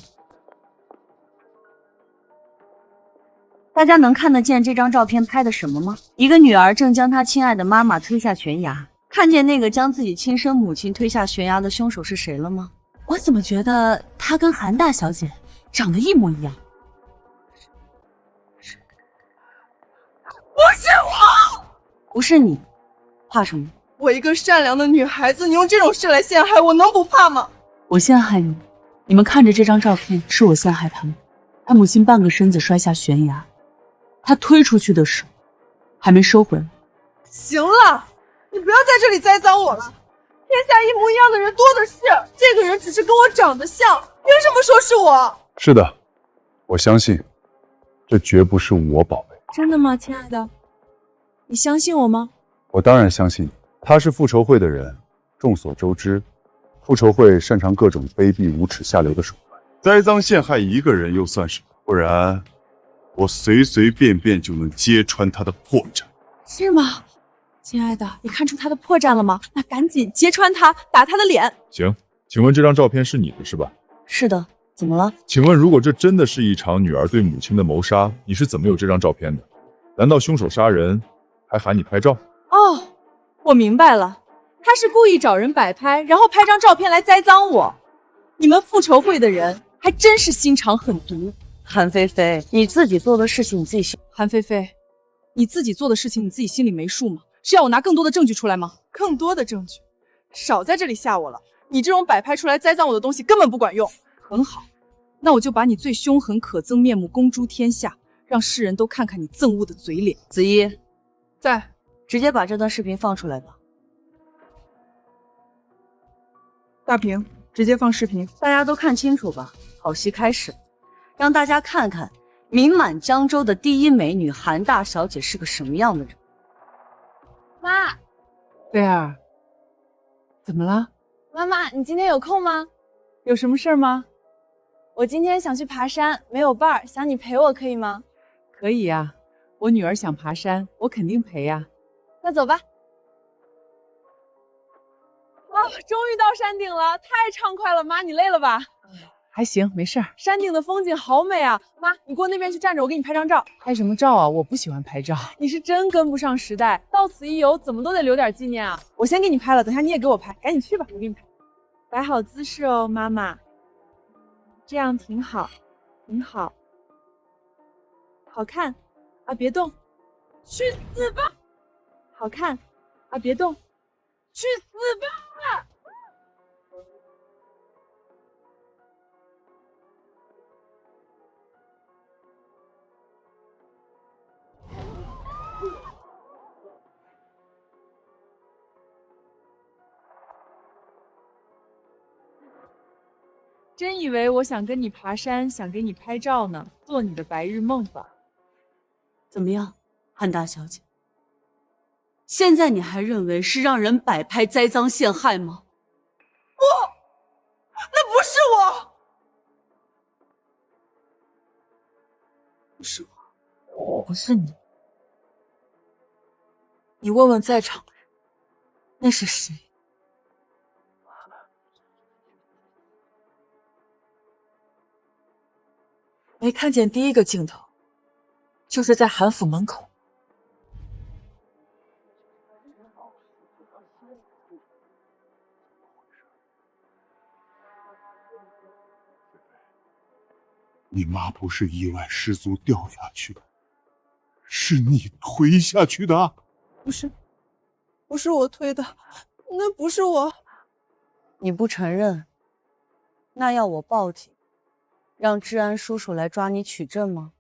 大家能看得见这张照片拍的什么吗？一个女儿正将她亲爱的妈妈推下悬崖。看见那个将自己亲生母亲推下悬崖的凶手是谁了吗？我怎么觉得她跟韩大小姐长得一模一样？不是我，不是你，怕什么？我一个善良的女孩子，你用这种事来陷害我，能不怕吗？我陷害你？你们看着这张照片，是我陷害他们。他母亲半个身子摔下悬崖，他推出去的手还没收回来。行了，你不要在这里栽赃我了。天下一模一样的人多的是，这个人只是跟我长得像，凭什么说是我？是的，我相信，这绝不是我宝贝。真的吗，亲爱的？你相信我吗？我当然相信你。他是复仇会的人，众所周知，复仇会擅长各种卑鄙无耻下流的手段，栽赃陷害一个人又算什么？不然，我随随便便就能揭穿他的破绽。是吗？亲爱的，你看出他的破绽了吗？那赶紧揭穿他，打他的脸。行，请问这张照片是你的是吧？是的，怎么了？请问如果这真的是一场女儿对母亲的谋杀，你是怎么有这张照片的？难道凶手杀人还喊你拍照？哦，我明白了，他是故意找人摆拍，然后拍张照片来栽赃我。你们复仇会的人还真是心肠狠毒。韩菲菲，你自己做的事情你自己心……韩菲菲，你自己做的事情你自己心里没数吗？是要我拿更多的证据出来吗？更多的证据？少在这里吓我了！你这种摆拍出来栽赃我的东西根本不管用。很好，那我就把你最凶狠可憎面目公诸天下，让世人都看看你憎恶的嘴脸。子怡，在，直接把这段视频放出来吧。大屏，直接放视频，大家都看清楚吧。好戏开始，让大家看看名满江州的第一美女韩大小姐是个什么样的人。妈，菲儿，怎么了？妈妈，你今天有空吗？有什么事儿吗？我今天想去爬山，没有伴儿，想你陪我，可以吗？可以呀，我女儿想爬山，我肯定陪呀。那走吧。啊，终于到山顶了，太畅快了！妈，你累了吧？还行，没事儿。山顶的风景好美啊！妈，你过那边去站着，我给你拍张照。拍什么照啊？我不喜欢拍照。你是真跟不上时代，到此一游，怎么都得留点纪念啊！我先给你拍了，等下你也给我拍，赶紧去吧，我给你拍。摆好姿势哦，妈妈。这样挺好，挺好，好看啊！别动，去死吧！好看啊！别动，去死吧！真以为我想跟你爬山，想给你拍照呢，做你的白日梦吧。怎么样，韩大小姐？现在你还认为是让人摆拍栽赃陷害吗？不，那不是我，不是我，不是你。你问问在场的人，那是谁？没看见第一个镜头，就是在韩府门口。你妈不是意外失足掉下去的，是你推下去的。不是，不是我推的，那不是我。你不承认，那要我报警，让治安叔叔来抓你取证吗？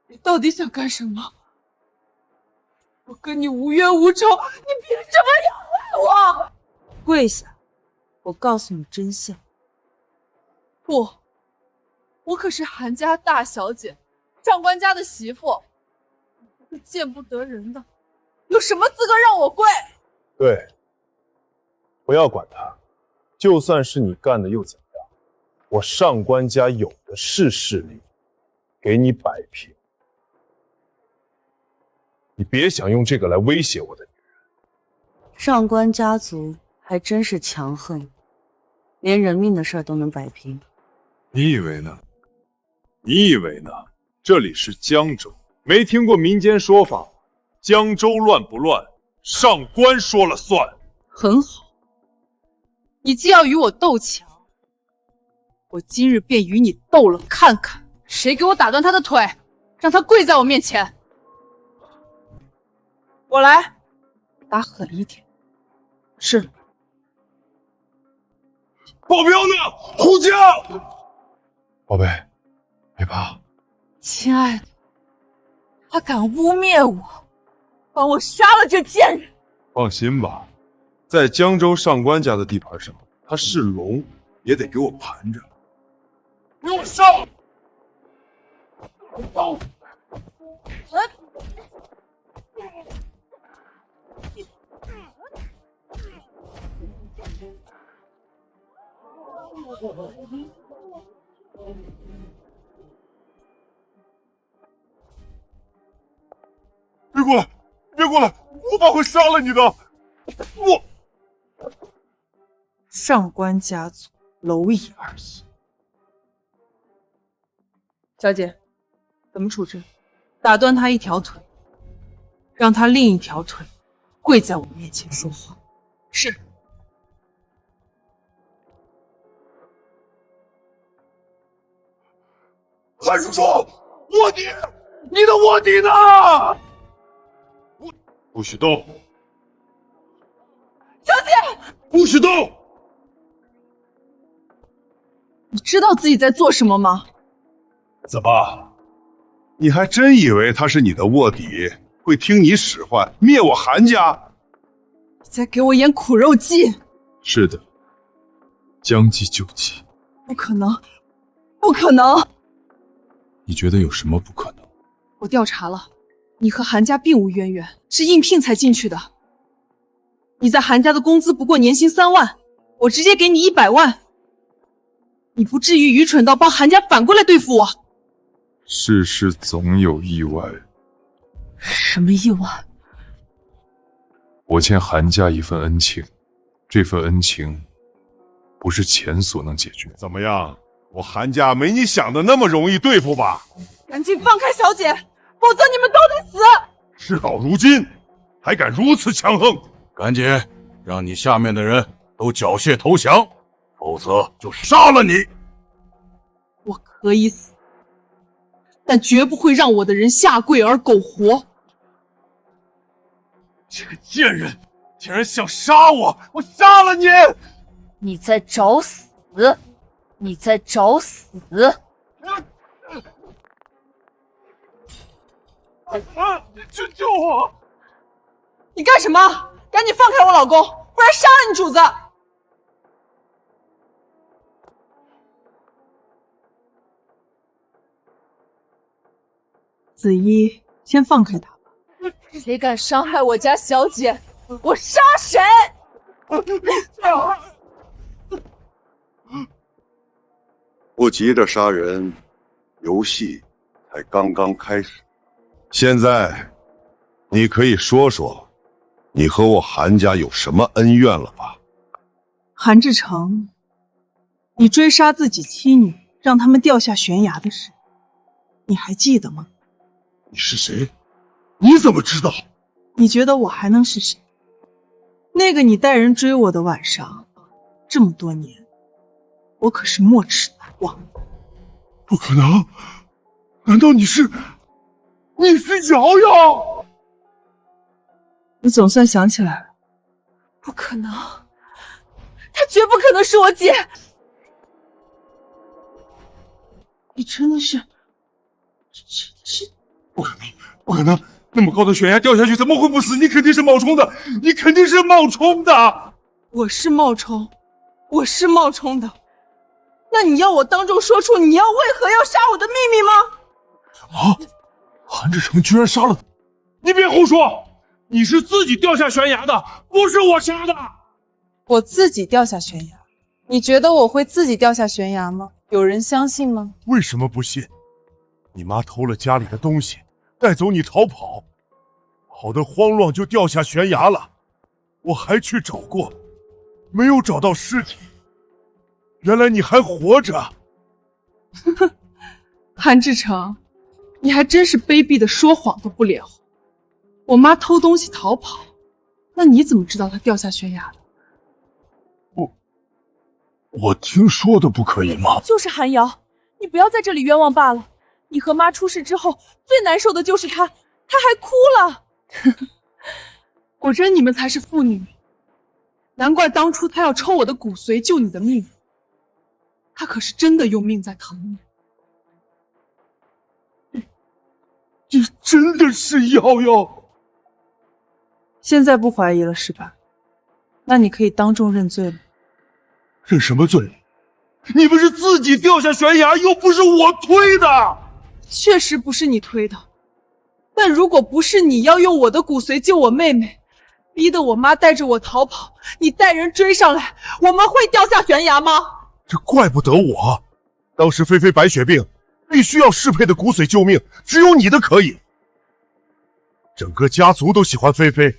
你到底想干什么？我跟你无冤无仇，你凭什么要害我？跪下，我告诉你真相。不，我可是韩家大小姐，长官家的媳妇，一个见不得人的，有什么资格让我跪？对，不要管他，就算是你干的又怎样？我上官家有的是势力，给你摆平。你别想用这个来威胁我的女人。上官家族还真是强横，连人命的事儿都能摆平。你以为呢？你以为呢？这里是江州，没听过民间说法，江州乱不乱，上官说了算。很好，你既要与我斗强，我今日便与你斗了看看，谁给我打断他的腿，让他跪在我面前。我来，打狠一点。是。保镖呢？护驾！宝贝，别怕。亲爱的，他敢污蔑我，帮我杀了这贱人。放心吧，在江州上官家的地盘上，他是龙也得给我盘着。给我上！别过来！别过来！我爸会杀了你的！我上官家族蝼蚁而已。小姐，怎么处置？打断他一条腿，让他另一条腿跪在我面前说话。是。韩叔叔，卧底！你的卧底呢？不许动！小姐，不许动！你知道自己在做什么吗？怎么，你还真以为他是你的卧底，会听你使唤灭我韩家？你在给我演苦肉计？是的，将计就计。不可能，不可能！你觉得有什么不可能？我调查了，你和韩家并无渊源，是应聘才进去的。你在韩家的工资不过年薪3万，我直接给你100万，你不至于愚蠢到帮韩家反过来对付我。世事总有意外。什么意外？我欠韩家一份恩情，这份恩情不是钱所能解决。怎么样？我韩家没你想的那么容易对付吧？赶紧放开小姐，否则你们都得死！事到如今，还敢如此强横？赶紧让你下面的人都缴械投降，否则就杀了你！我可以死，但绝不会让我的人下跪而苟活。这个贱人，竟然想杀我！我杀了你！你在找死！你在找死！去救我！你干什么？赶紧放开我老公，不然杀了你主子！子怡，先放开他吧。谁敢伤害我家小姐，我杀谁！不急着杀人，游戏才刚刚开始。现在，你可以说说，你和我韩家有什么恩怨了吧？韩志成，你追杀自己妻女，让他们掉下悬崖的事，你还记得吗？你是谁？你怎么知道？你觉得我还能是谁？那个你带人追我的晚上，这么多年，我可是没齿难忘。不可能！难道你是瑶瑶？你总算想起来了。不可能，她绝不可能是我姐。你真的是不可能，不可能！那么高的悬崖掉下去，怎么会不死？你肯定是冒充的，你肯定是冒充的！我是冒充，我是冒充的。那你要我当众说出你要为何要杀我的秘密吗？什么？韩志成居然杀了你！别胡说！你是自己掉下悬崖的，不是我杀的。我自己掉下悬崖？你觉得我会自己掉下悬崖吗？有人相信吗？为什么不信？你妈偷了家里的东西，带走你逃跑，跑得慌乱就掉下悬崖了。我还去找过，没有找到尸体。原来你还活着。韩志成，你还真是卑鄙的说谎都不脸红。我妈偷东西逃跑，那你怎么知道她掉下悬崖的？我听说的，不可以吗？就是韩瑶，你不要在这里冤枉罢了。你和妈出事之后，最难受的就是她，她还哭了。果真你们才是父女，难怪当初她要抽我的骨髓救你的命，她可是真的用命在疼你。你真的是瑶瑶？现在不怀疑了是吧？那你可以当众认罪了。认什么罪？你们是自己掉下悬崖，又不是我推的。确实不是你推的，但如果不是你要用我的骨髓救我妹妹，逼得我妈带着我逃跑，你带人追上来，我们会掉下悬崖吗？这怪不得我，当时菲菲白血病，必须要适配的骨髓救命，只有你的可以。整个家族都喜欢菲菲，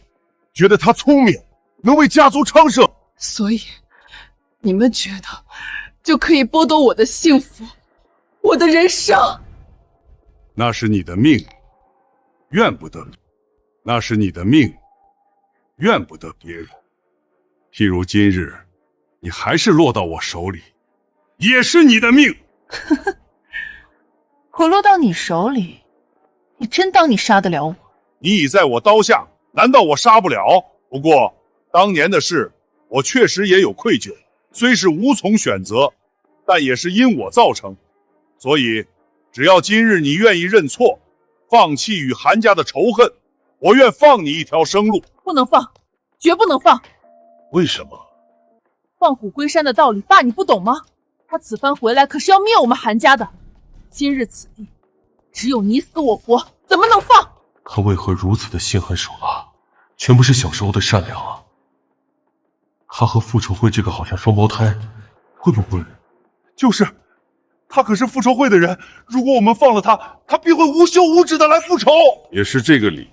觉得她聪明，能为家族昌盛，所以你们觉得就可以剥夺我的幸福，我的人生？那是你的命，怨不得；那是你的命，怨不得别人。譬如今日，你还是落到我手里，也是你的命。我落到你手里，你真当你杀得了我？你已在我刀下，难道我杀不了？不过当年的事，我确实也有愧疚，虽是无从选择，但也是因我造成。所以只要今日你愿意认错，放弃与韩家的仇恨，我愿放你一条生路。不能放，绝不能放。为什么？放虎归山的道理，爸你不懂吗？他此番回来可是要灭我们韩家的。今日此地，只有你死我活，怎么能放？他为何如此的心狠手辣？全部是小时候的善良啊！他和复仇会这个好像双胞胎，会不会？就是，他可是复仇会的人，如果我们放了他，他必会无休无止的来复仇。也是这个理，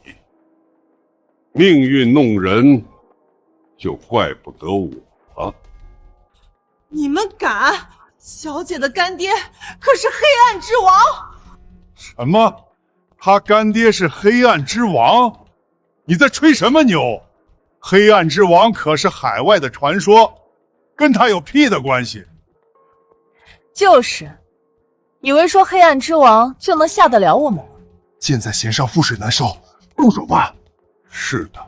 命运弄人，就怪不得我了。你们敢？小姐的干爹可是黑暗之王。什么？他干爹是黑暗之王？你在吹什么牛？黑暗之王可是海外的传说，跟他有屁的关系？就是，以为说黑暗之王就能吓得了我们？箭在弦上，覆水难收，动手吧！是的，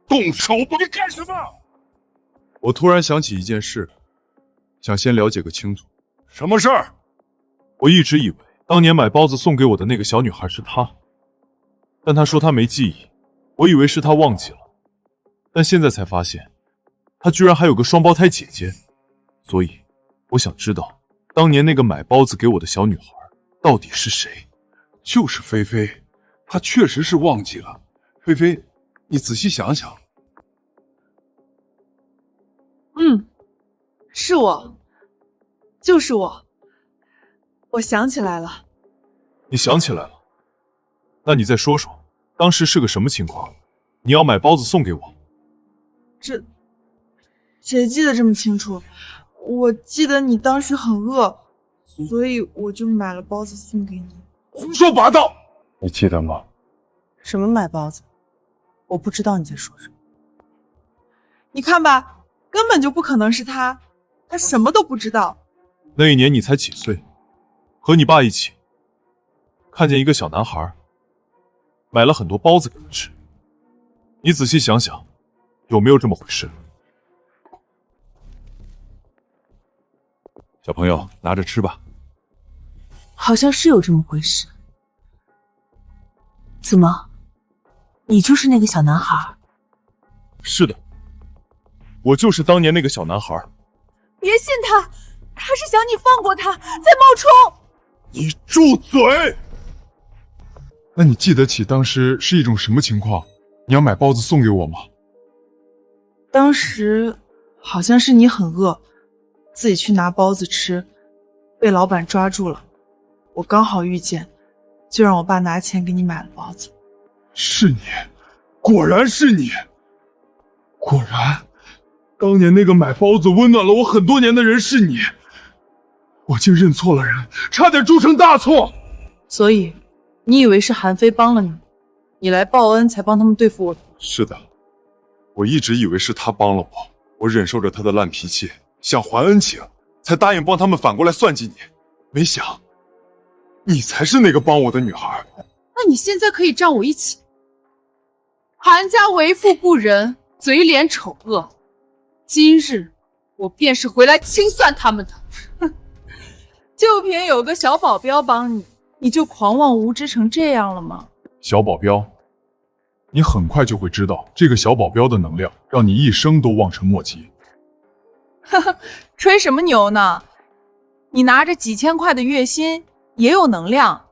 动手吧！你干什么？我突然想起一件事，想先了解个清楚。什么事儿？我一直以为当年买包子送给我的那个小女孩是她，但她说她没记忆，我以为是她忘记了，但现在才发现，她居然还有个双胞胎姐姐，所以我想知道，当年那个买包子给我的小女孩到底是谁？就是菲菲，她确实是忘记了。菲菲，你仔细想想。是我，就是我。我想起来了。你想起来了？那你再说说，当时是个什么情况？你要买包子送给我？谁记得这么清楚？我记得你当时很饿，所以我就买了包子送给你。胡说八道！你记得吗？什么买包子？我不知道你在说什么。你看吧，根本就不可能是他，他什么都不知道。那一年你才几岁？和你爸一起，看见一个小男孩，买了很多包子给他吃。你仔细想想，有没有这么回事？小朋友，拿着吃吧。好像是有这么回事。怎么，你就是那个小男孩？是的，我就是当年那个小男孩。别信他，他是想你放过他，在冒充。你住嘴！那你记得起当时是一种什么情况？你要买包子送给我吗？当时好像是你很饿，自己去拿包子吃，被老板抓住了。我刚好遇见，就让我爸拿钱给你买了包子。是你，果然是你！果然，当年那个买包子温暖了我很多年的人是你。我竟认错了人，差点铸成大错。所以，你以为是韩非帮了你？你来报恩才帮他们对付我。是的，我一直以为是他帮了我，我忍受着他的烂脾气，想还恩情，才答应帮他们反过来算计你。没想，你才是那个帮我的女孩。那你现在可以站我一起。韩家为富不仁，嘴脸丑恶，今日我便是回来清算他们的。哼，就凭有个小保镖帮你，你就狂妄无知成这样了吗？小保镖，你很快就会知道，这个小保镖的能量让你一生都望尘莫及。呵呵，吹什么牛呢？你拿着几千块的月薪也有能量，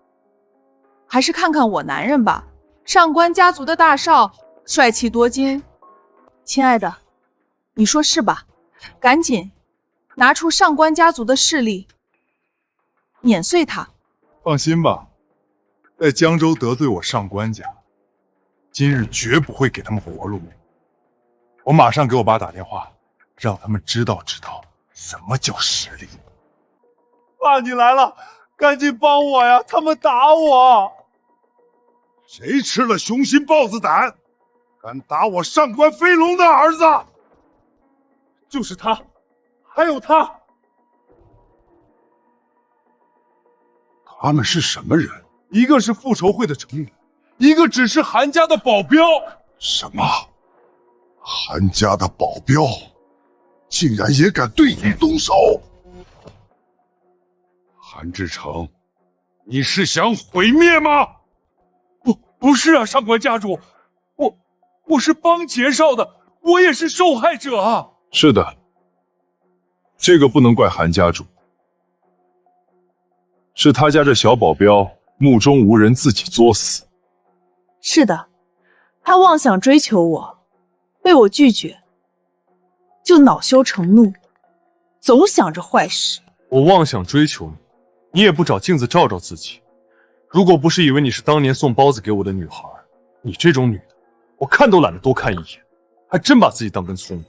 还是看看我男人吧。上官家族的大少，帅气多金。亲爱的，你说是吧？赶紧拿出上官家族的势力，碾碎他。放心吧，在江州得罪我上官家，今日绝不会给他们活路。我马上给我爸打电话，让他们知道什么叫实力。爸，你来了，赶紧帮我呀！他们打我。谁吃了雄心豹子胆，敢打我上官飞龙的儿子？就是他，还有他。他们是什么人？一个是复仇会的成员，一个只是韩家的保镖。什么？韩家的保镖，竟然也敢对你动手？韩志成，你是想毁灭吗？不是啊，上官家主，我是帮劫少的，我也是受害者啊。是的，这个不能怪韩家主，是他家这小保镖目中无人，自己作死。是的，他妄想追求我，被我拒绝，就恼羞成怒，总想着坏事。我妄想追求你，你也不找镜子照照自己。如果不是以为你是当年送包子给我的女孩，你这种女的，我看都懒得多看一眼，还真把自己当根葱。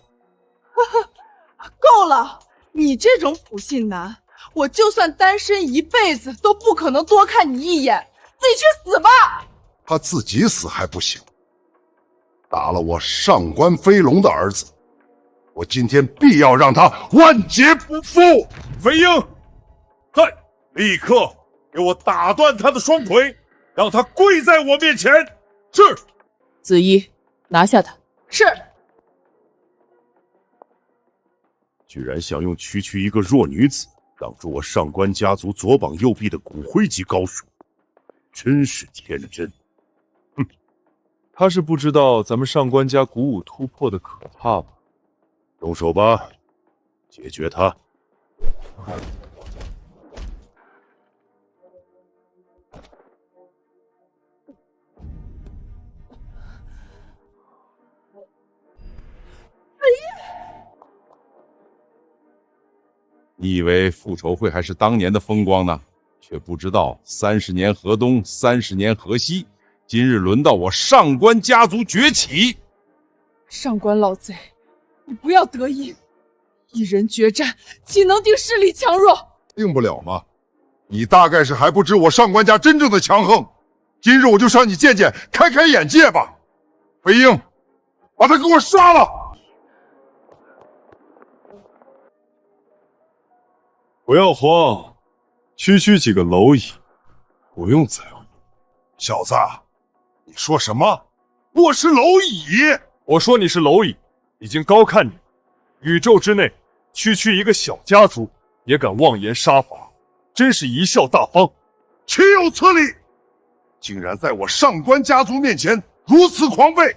够了！你这种普信男，我就算单身一辈子都不可能多看你一眼。自己去死吧！他自己死还不行，打了我上官飞龙的儿子，我今天必要让他万劫不复。飞鹰，在，立刻给我打断他的双腿，让他跪在我面前。是。子怡，拿下他。是。居然想用区区一个弱女子挡住我上官家族左膀右臂的骨灰级高手，真是天真。哼，他是不知道咱们上官家鼓舞突破的可怕吧？动手吧，解决他。你以为复仇会还是当年的风光呢？却不知道30年河东，30年河西，今日轮到我上官家族崛起。上官老贼，你不要得意，一人决战，岂能定势力强弱？定不了吗？你大概是还不知我上官家真正的强横。今日我就让你见见，开开眼界吧。飞鹰，把他给我杀了！不要慌，区区几个蝼蚁，不用在乎。小子，你说什么？我是蝼蚁？我说你是蝼蚁，已经高看你。宇宙之内，区区一个小家族也敢妄言杀伐，真是贻笑大方。岂有此理！竟然在我上官家族面前如此狂吠！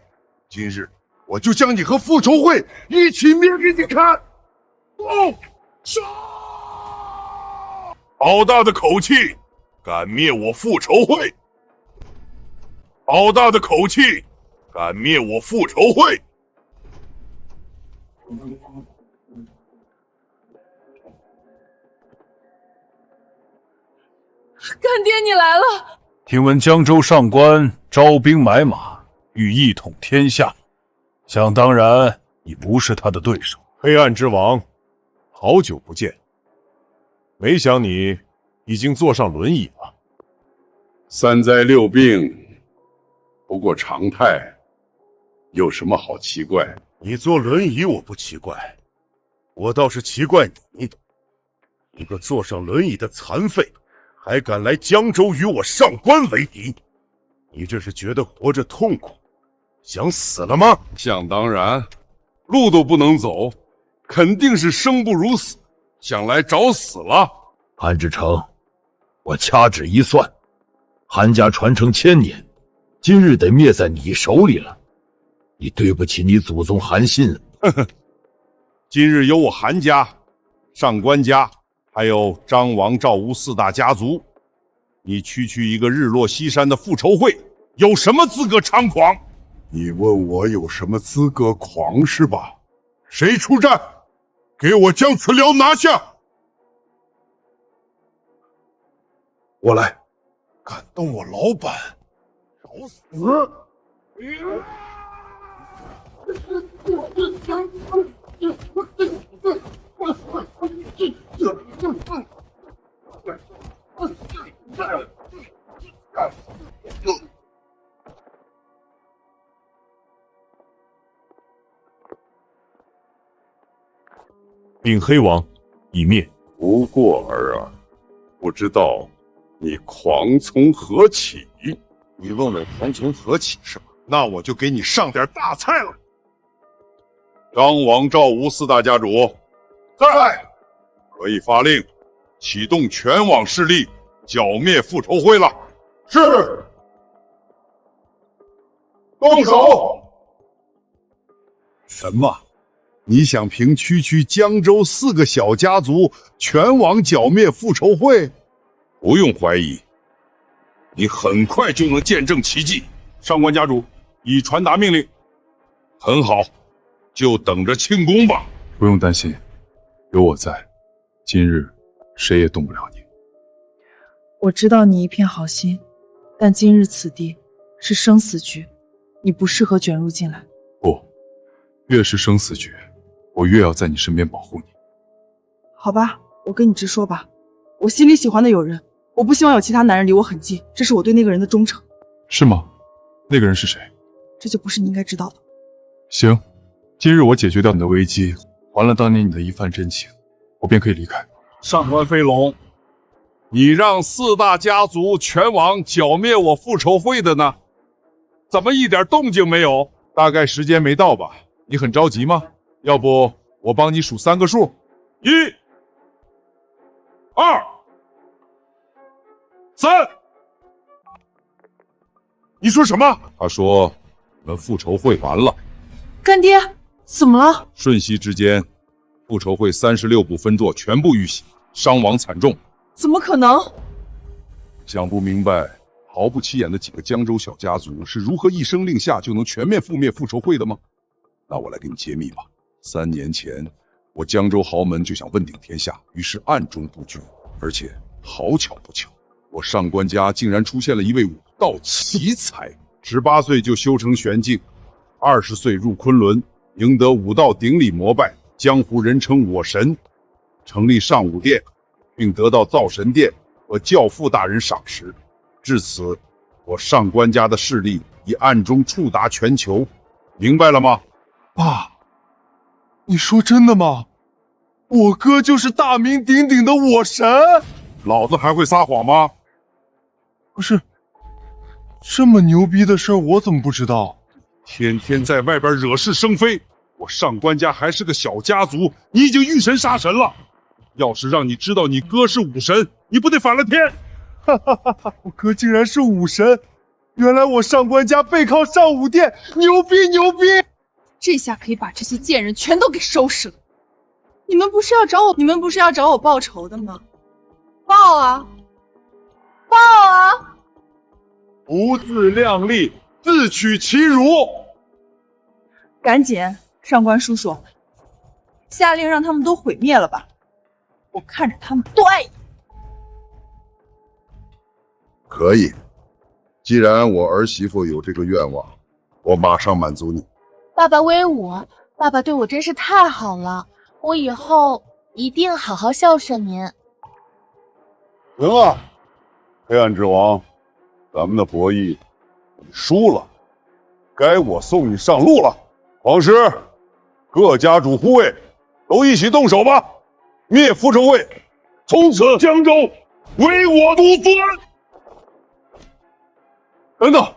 今日我就将你和复仇会一起灭给你看！哦，杀！好大的口气，敢灭我复仇会！好大的口气，敢灭我复仇会！干爹，你来了！听闻江州上官招兵买马，欲一统天下，想当然你不是他的对手。黑暗之王，好久不见，没想你已经坐上轮椅了。3灾6病，不过常态，有什么好奇怪？你坐轮椅我不奇怪，我倒是奇怪你，一个坐上轮椅的残废，还敢来江州与我上官为敌，你这是觉得活着痛苦，想死了吗？想当然，路都不能走，肯定是生不如死，想来找死了。韩志成，我掐指一算，韩家传承1000年，今日得灭在你手里了。你对不起你祖宗韩信。呵呵，今日有我韩家、上官家，还有张王赵吴4大家族，你区区一个日落西山的复仇会，有什么资格猖狂？你问我有什么资格狂是吧？谁出战？给我将此辽拿下！我来。敢动我老板，找死！秉黑王已灭。不过儿啊，不知道你狂从何起？你问我狂从何起是吧？那我就给你上点大菜了。张王赵吴4大家主在，可以发令启动全网势力，剿灭复仇会了。是。动手！什么？你想凭区区江州4个小家族全网剿灭复仇会？不用怀疑，你很快就能见证奇迹。上官家主已传达命令。很好，就等着庆功吧。不用担心，有我在，今日谁也动不了你。我知道你一片好心，但今日此地是生死局，你不适合卷入进来。不，越是生死局，我越要在你身边保护你。好吧，我跟你直说吧，我心里喜欢的有人，我不希望有其他男人离我很近，这是我对那个人的忠诚。是吗？那个人是谁？这就不是你应该知道的。行，今日我解决掉你的危机，还了当年你的一番真情，我便可以离开。上官飞龙，你让4大家族全网剿灭我复仇会的呢？怎么一点动静没有？大概时间没到吧？你很着急吗？要不我帮你数3个数：1、2、3。你说什么？他说我们复仇会完了。干爹，怎么了？瞬息之间，复仇会36部分座全部遇袭，伤亡惨重。怎么可能？想不明白毫不起眼的几个江州小家族是如何一声令下就能全面覆灭复仇会的吗？那我来给你揭秘吧。3年前，我江州豪门就想问鼎天下，于是暗中布局，而且好巧不巧，我上官家竟然出现了一位武道奇才，18岁就修成玄境，20岁入昆仑，赢得武道顶礼膜拜，江湖人称我神，成立上武殿，并得到造神殿和教父大人赏识。至此，我上官家的势力已暗中触达全球，明白了吗？爸，你说真的吗？我哥就是大名鼎鼎的我神？老子还会撒谎吗？不是，这么牛逼的事我怎么不知道？天天在外边惹是生非，我上官家还是个小家族，你已经遇神杀神了。要是让你知道你哥是武神，你不得反了天？哈哈哈哈！我哥竟然是武神，原来我上官家背靠上武殿，牛逼牛逼！这下可以把这些贱人全都给收拾了。你们不是要找我报仇的吗？报啊！报啊！不自量力，自取其辱！赶紧，上官叔叔，下令让他们都毁灭了吧！我看着他们多碍眼。可以，既然我儿媳妇有这个愿望，我马上满足你。爸爸威武，爸爸对我真是太好了，我以后一定好好孝顺您。行啊，黑暗之王，咱们的博弈你输了，该我送你上路了。皇师，各家主护卫都一起动手吧，灭复仇会，从此江州唯我独尊。等等，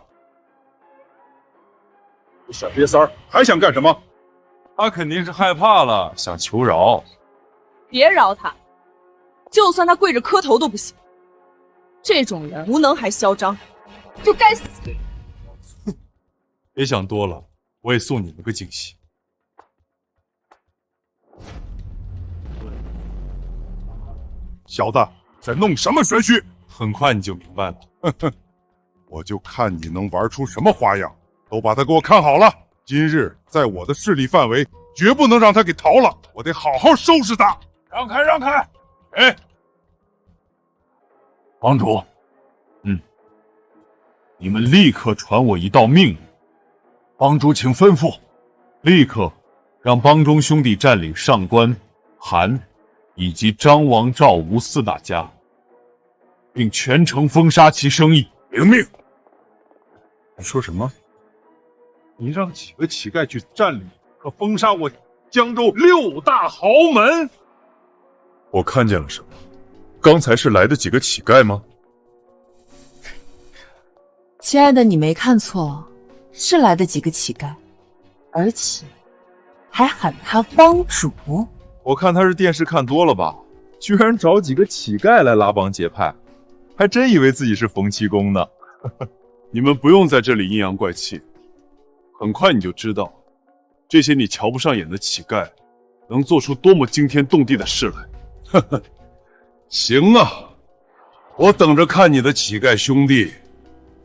你傻瘪三儿还想干什么？他肯定是害怕了，想求饶。别饶他，就算他跪着磕头都不行。这种人无能还嚣张，就该死。别想多了，我也送你们个惊喜。小子，在弄什么玄虚？很快你就明白了。哼哼，我就看你能玩出什么花样。都把他给我看好了，今日在我的势力范围，绝不能让他给逃了。我得好好收拾他。让开，让开！哎，帮主，你们立刻传我一道命令。帮主，请吩咐，立刻让帮中兄弟占领上官、韩以及张王赵吴4大家，并全城封杀其生意。领命。你说什么？你让几个乞丐去占领和封杀我江州6大豪门？我看见了什么？刚才是来的几个乞丐吗？亲爱的，你没看错，是来的几个乞丐，而且还喊他帮主。我看他是电视看多了吧，居然找几个乞丐来拉帮结派，还真以为自己是冯七公呢。你们不用在这里阴阳怪气，很快你就知道，这些你瞧不上眼的乞丐，能做出多么惊天动地的事来。呵呵，行啊，我等着看你的乞丐兄弟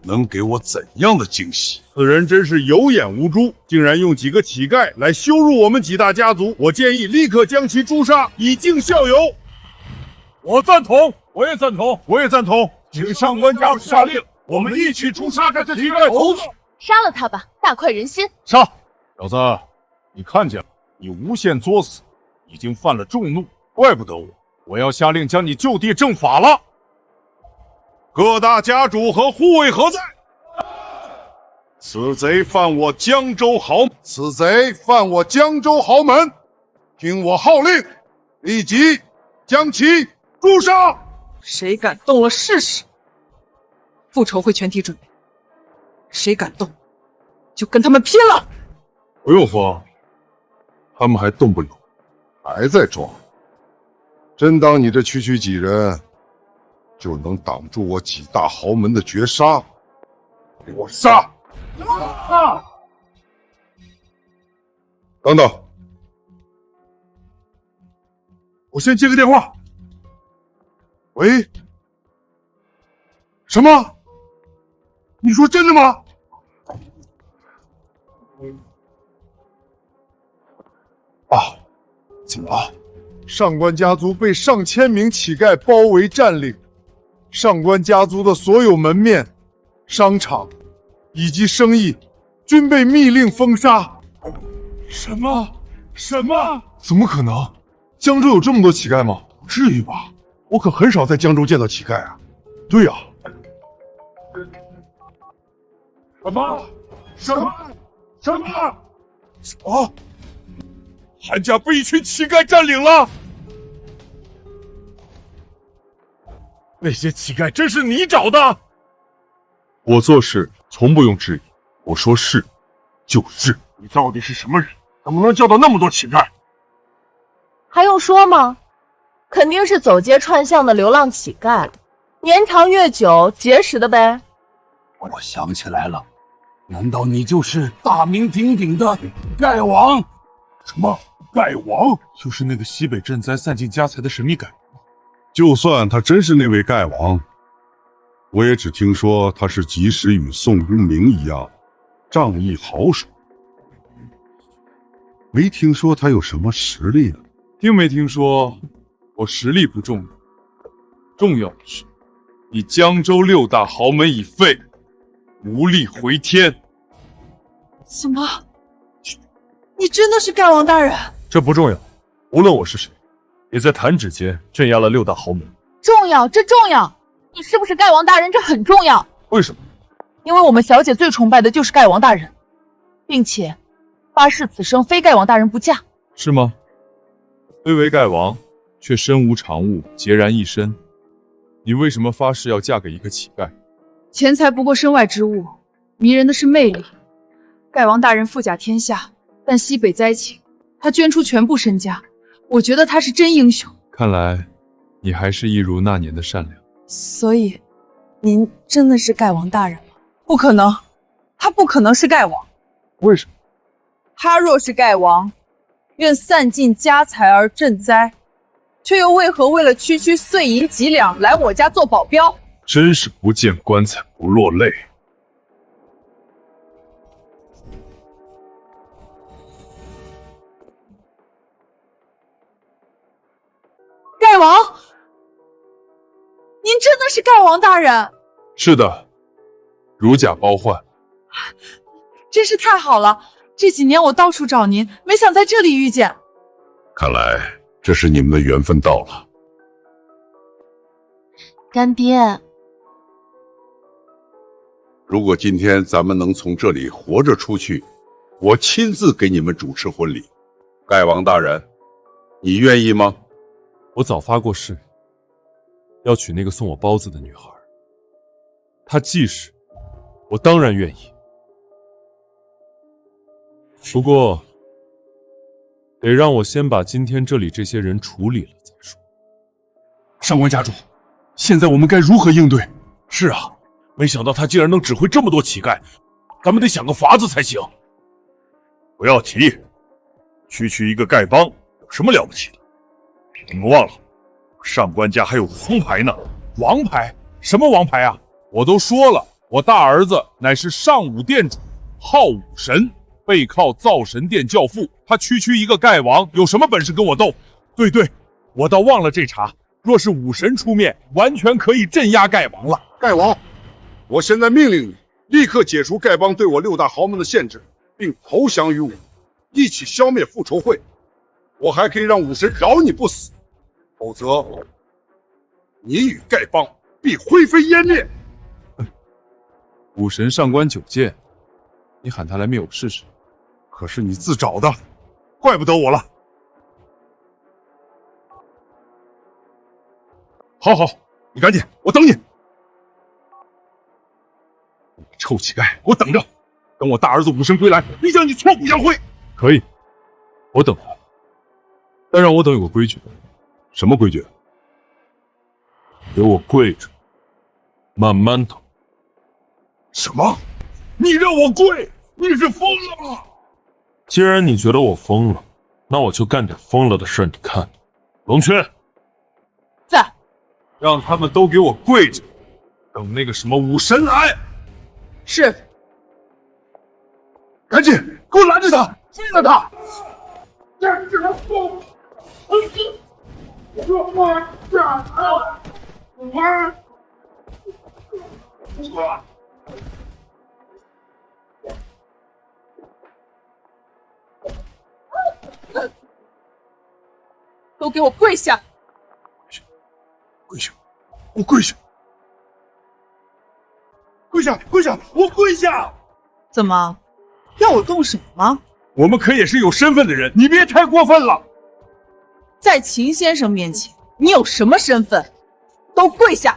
能给我怎样的惊喜。此人真是有眼无珠，竟然用几个乞丐来羞辱我们几大家族。我建议立刻将其诛杀，以儆效尤。我赞同，我也赞同，我也赞同。请上官家主下令，我们一起诛杀这乞丐头子。杀了他吧，大快人心。杀！小子，你看见了？你无限作死，已经犯了众怒，怪不得我要下令将你就地正法了。各大家主和护卫何在？此贼犯我江州豪门，听我号令，立即将其诛杀。谁敢动了试试？复仇会全体准备，谁敢动，就跟他们拼了！不用慌，他们还动不了，还在装。真当你这区几人就能挡住我几大豪门的绝杀？给我杀！等等，我先接个电话。喂？什么？你说真的吗？啊，怎么了？上官家族被上千名乞丐包围占领，上官家族的所有门面、商场以及生意均被密令封杀。什么？怎么可能？江州有这么多乞丐吗？不至于吧？我可很少在江州见到乞丐啊。对呀。什么？啊！韩家被一群乞丐占领了。那些乞丐真是你找的？我做事从不用质疑，我说是就是。你到底是什么人？怎么能叫到那么多乞丐？还用说吗？肯定是走街串巷的流浪乞丐，年长月久结识的呗。我想起来了，难道你就是大名鼎鼎的丐王？什么丐王？就是那个西北赈灾散尽家财的神秘丐王。就算他真是那位丐王，我也只听说他是及时与宋公明一样仗义豪爽，没听说他有什么实力啊。听没听说？我实力不重要，重要的是你江州6大豪门已废，无力回天。什么？你真的是丐王大人？这不重要，无论我是谁，也在弹指间镇压了6大豪门。重要，这重要！你是不是丐王大人？这很重要。为什么？因为我们小姐最崇拜的就是丐王大人。并且发誓此生非盖王大人不嫁。是吗？非为盖王，却身无长物，孑然一身。你为什么发誓要嫁给一个乞丐？钱财不过身外之物，迷人的是魅力。盖王大人富甲天下，但西北灾情，他捐出全部身家，我觉得他是真英雄。看来你还是一如那年的善良。所以，您真的是盖王大人吗？不可能，他不可能是盖王。为什么？他若是盖王，愿散尽家财而赈灾，却又为何为了区区碎银几两来我家做保镖？真是不见棺材不落泪。盖王，您真的是盖王大人？是的，如假包换。真是太好了！这几年我到处找您，没想在这里遇见。看来这是你们的缘分到了。干爹，如果今天咱们能从这里活着出去，我亲自给你们主持婚礼。盖王大人，你愿意吗？我早发过誓，要娶那个送我包子的女孩。她既是，我当然愿意。不过，得让我先把今天这里这些人处理了再说。上官家主，现在我们该如何应对？是啊，没想到他竟然能指挥这么多乞丐，咱们得想个法子才行。不要提，区一个丐帮有什么了不起的？你们忘了，上官家还有王牌呢。王牌？什么王牌啊？我都说了，我大儿子乃是上武店主，号武神，背靠灶神殿教父。他区一个丐王，有什么本事跟我斗？对，我倒忘了这茬。若是武神出面，完全可以镇压丐王了。丐王，我现在命令你立刻解除丐帮对我6大豪门的限制，并投降于我，一起消灭复仇会。我还可以让武神饶你不死，否则你与丐帮必灰飞烟灭。武神上官九剑，你喊他来灭我试试。可是你自找的，怪不得我了。好，你赶紧，我等你。你臭乞丐，我等着，等我大儿子武神归来，必将你挫骨扬灰。可以，我等他，但让我等有个规矩。什么规矩？给我跪着，慢慢等。什么？你让我跪？你是疯了吗？既然你觉得我疯了，那我就干点疯了的事你看。龙圈，在。让他们都给我跪着，等那个什么武神来。是。赶紧给我拦着他，追了他！都给我跪下！跪下！我跪下！跪下！我跪下！怎么，要我动手吗？我们可也是有身份的人，你别太过分了。在秦先生面前，你有什么身份？都跪下！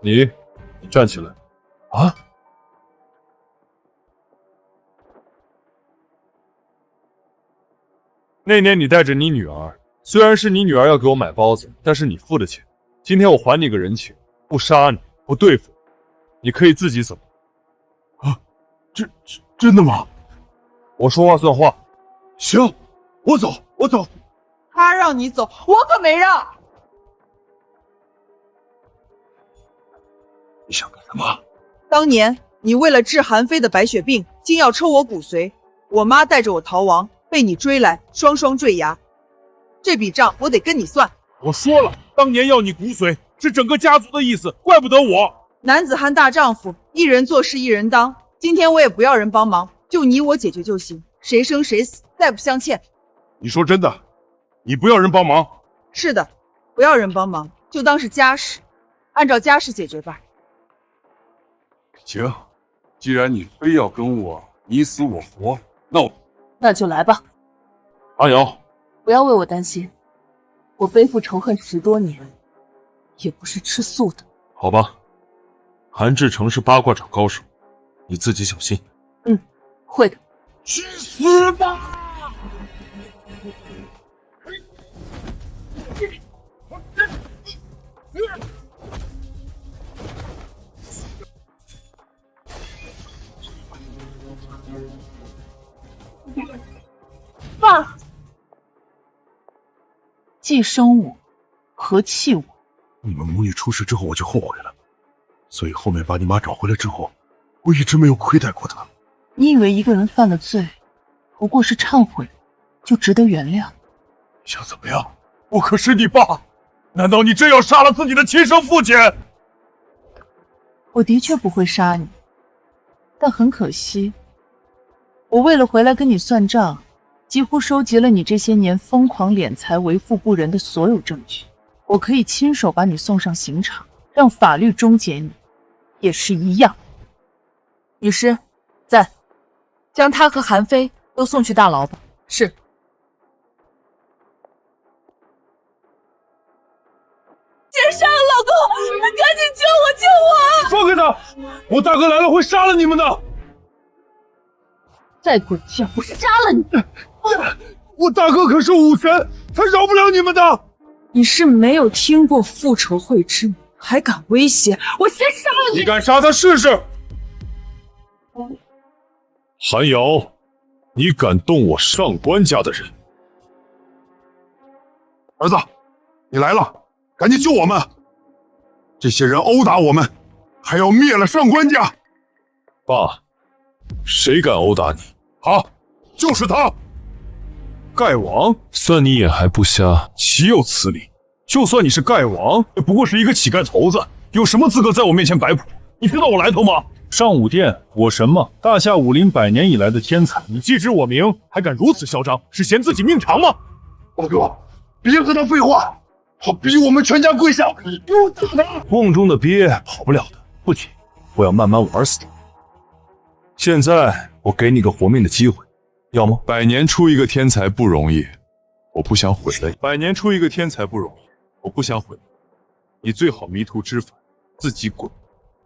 你站起来。啊！那年你带着你女儿，虽然是你女儿要给我买包子，但是你付的钱。今天我还你个人情，不杀你，不对付你，可以自己走。啊，真的吗？我说话算话。行，我走。他让你走，我可没让。你想干什么？当年你为了治韩非的白血病，竟要抽我骨髓，我妈带着我逃亡，被你追来，双双坠崖。这笔账我得跟你算。我说了，当年要你骨髓是整个家族的意思，怪不得我。男子汉大丈夫，一人做事一人当。今天我也不要人帮忙，就你我解决就行，谁生谁死，再不相欠。你说真的？你不要人帮忙？是的，不要人帮忙，就当是家事，按照家事解决吧。行，既然你非要跟我你死我活，那就来吧。阿瑶，不要为我担心，我背负仇恨10多年，也不是吃素的。好吧，韩志成是八卦掌高手，你自己小心。会的。去死吧！爸，既生我，何弃我？你们母女出事之后，我就后悔了，所以后面把你妈找回来之后，我一直没有亏待过她。你以为一个人犯了罪，不过是忏悔，就值得原谅？想怎么样？我可是你爸，难道你真要杀了自己的亲生父亲？我的确不会杀你，但很可惜，我为了回来跟你算账，几乎收集了你这些年疯狂敛财、为富不仁的所有证据。我可以亲手把你送上刑场，让法律终结你，也是一样。女尸在，将他和韩非都送去大牢吧。是。奸杀了老公，赶紧救我救我！放开他！我大哥来了会杀了你们的！再滚下我杀了你！我大哥可是武神，他饶不了你们的！你是没有听过复仇会之母，还敢威胁我？先杀了你！你敢杀他试试？韩瑶，你敢动我上官家的人？儿子，你来了，赶紧救我们！这些人殴打我们，还要灭了上官家！爸，谁敢殴打你？好，就是他！丐王，算你眼还不瞎，岂有此理！就算你是丐王，也不过是一个乞丐头子，有什么资格在我面前摆谱？你知道我来头吗？上武殿，我神嘛，大夏武林100年以来的天才，你既知我名，还敢如此嚣张，是嫌自己命长吗？大哥，别和他废话，他逼我们全家跪下，给我打他！瓮中的鳖跑不了的，不急，我要慢慢玩死他。现在我给你个活命的机会，要吗？100年出一个天才不容易，我不想毁了你。100年出一个天才不容易，我不想毁了你。你最好迷途知返，自己滚。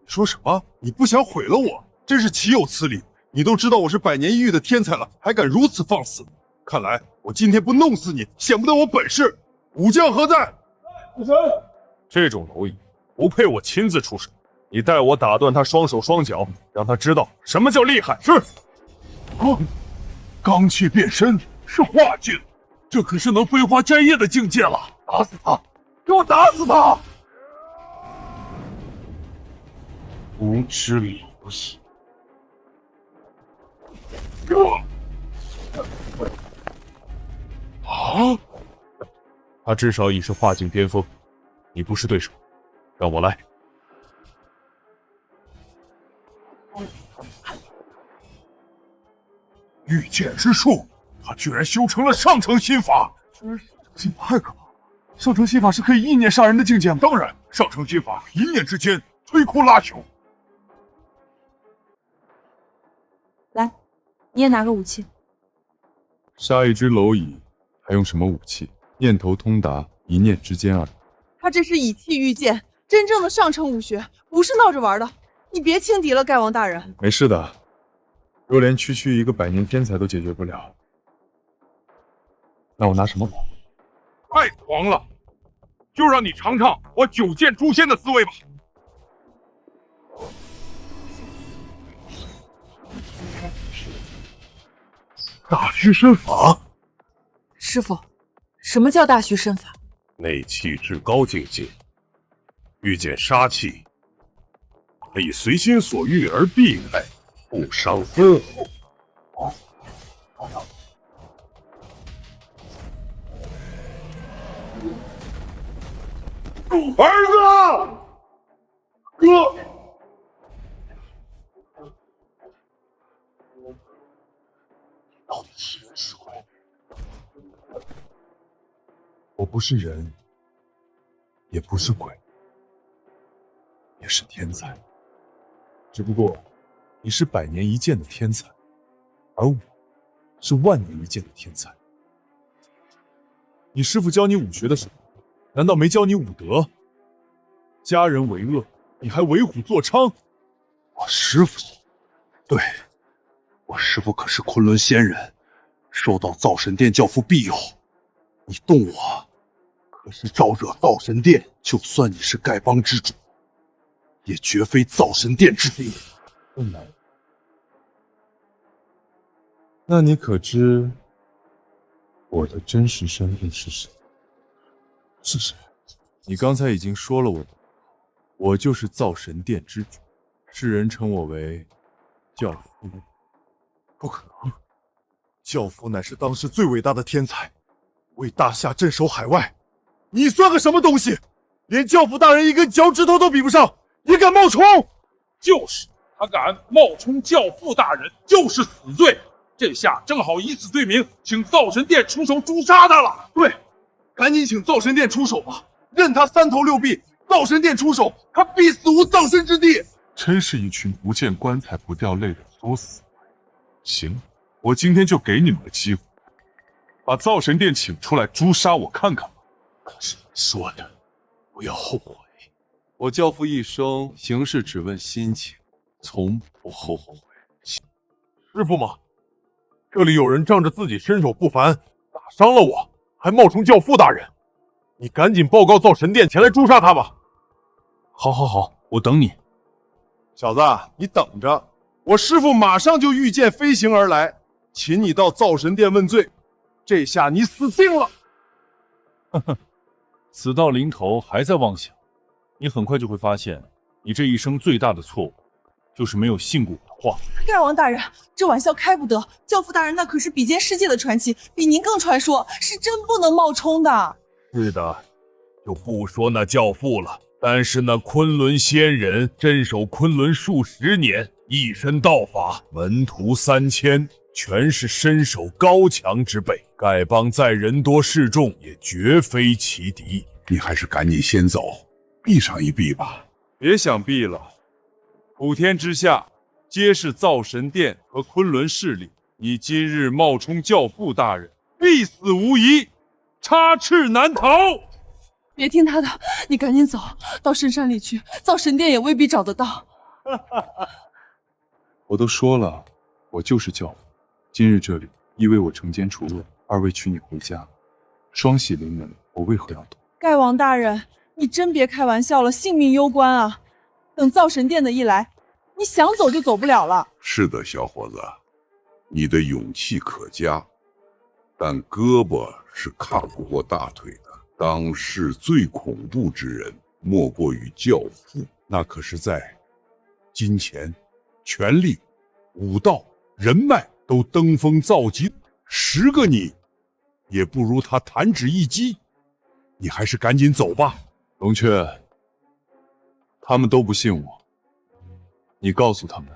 说什么？你不想毁了我？真是岂有此理！你都知道我是100年一遇的天才了，还敢如此放肆！看来我今天不弄死你，显不得我本事。武将何在？武神，这种蝼蚁不配我亲自出手。你带我打断他双手双脚，让他知道什么叫厉害。是。罡气变身是化境，这可是能飞花摘叶的境界了！打死他！给我打死他！无知蝼蚁！啊！他至少已是化境巅峰，你不是对手，让我来。御剑之术，他居然修成了上乘心法！心法太可怕了！上乘心法是可以意念杀人的境界吗？当然，上乘心法一念之间摧枯拉朽。来，你也拿个武器。杀一只蝼蚁，还用什么武器？念头通达，一念之间而已。他这是以气御剑，真正的上乘武学，不是闹着玩的。你别轻敌了，丐王大人。没事的，若连区区一个100年天才都解决不了，那我拿什么保？太狂了！就让你尝尝我9剑诛仙的滋味吧！大虚身法。师傅，什么叫大虚身法？内气至高境界，遇见杀气，可以随心所欲而避开，不伤分毫。儿子，哥。到底是人是鬼？我不是人，也不是鬼，也是天才。只不过你是100年一见的天才，而我是10000年一见的天才。你师父教你武学的时候，难道没教你武德？家人为恶，你还为虎作伥。我师父，对，我师父可是昆仑仙人，受到造神殿教父庇佑。你动我，可是招惹造神殿，就算你是丐帮之主，也绝非造神殿之敌。那你可知我的真实身份是谁？是谁？你刚才已经说了我就是造神殿之主，世人称我为教父。不可能，教父乃是当时最伟大的天才，为大夏镇守海外。你算个什么东西？连教父大人一根脚趾头都比不上，也敢冒充？就是他敢冒充教父大人，就是死罪。这下正好以此罪名，请造神殿出手诛杀他了。对，赶紧请造神殿出手吧，任他3头6臂，造神殿出手，他必死无葬身之地。真是一群不见棺材不掉泪的作死鬼。行，我今天就给你们个机会，把造神殿请出来诛杀我看看吧。可是你说的，不要后悔。我教父一生行事只问心情，从不后悔。师父吗？这里有人仗着自己身手不凡，打伤了我，还冒充教父大人。你赶紧报告造神殿前来诛杀他吧。好，我等你。小子，你等着，我师父马上就御剑飞行而来，请你到造神殿问罪。这下你死定了。呵呵，死到临头还在妄想，你很快就会发现，你这一生最大的错误，就是没有信过我的话。丐王大人，这玩笑开不得。教父大人那可是比肩世界的传奇，比您更传说，是真不能冒充的。是的，就不说那教父了，但是那昆仑仙人镇守昆仑数10年，一身道法，门徒3000，全是身手高强之辈。丐帮再人多势众，也绝非其敌。你还是赶紧先走，避上一避吧。别想避了，普天之下皆是造神殿和昆仑势力，你今日冒充教父大人，必死无疑，插翅难逃。别听他的，你赶紧走到深山里去，造神殿也未必找得到。我都说了，我就是教父。今日这里，一为我惩奸除恶，二为娶你回家，双喜临门，我为何要躲？丐王大人，你真别开玩笑了，性命攸关啊！等造神殿的一来，你想走就走不了了。是的，小伙子，你的勇气可嘉，但胳膊是卡不过大腿的。当世最恐怖之人，莫过于教父，那可是在金钱、权力、武道、人脉都登峰造极，10个你也不如他弹指一击。你还是赶紧走吧。龙雀，他们都不信我，你告诉他们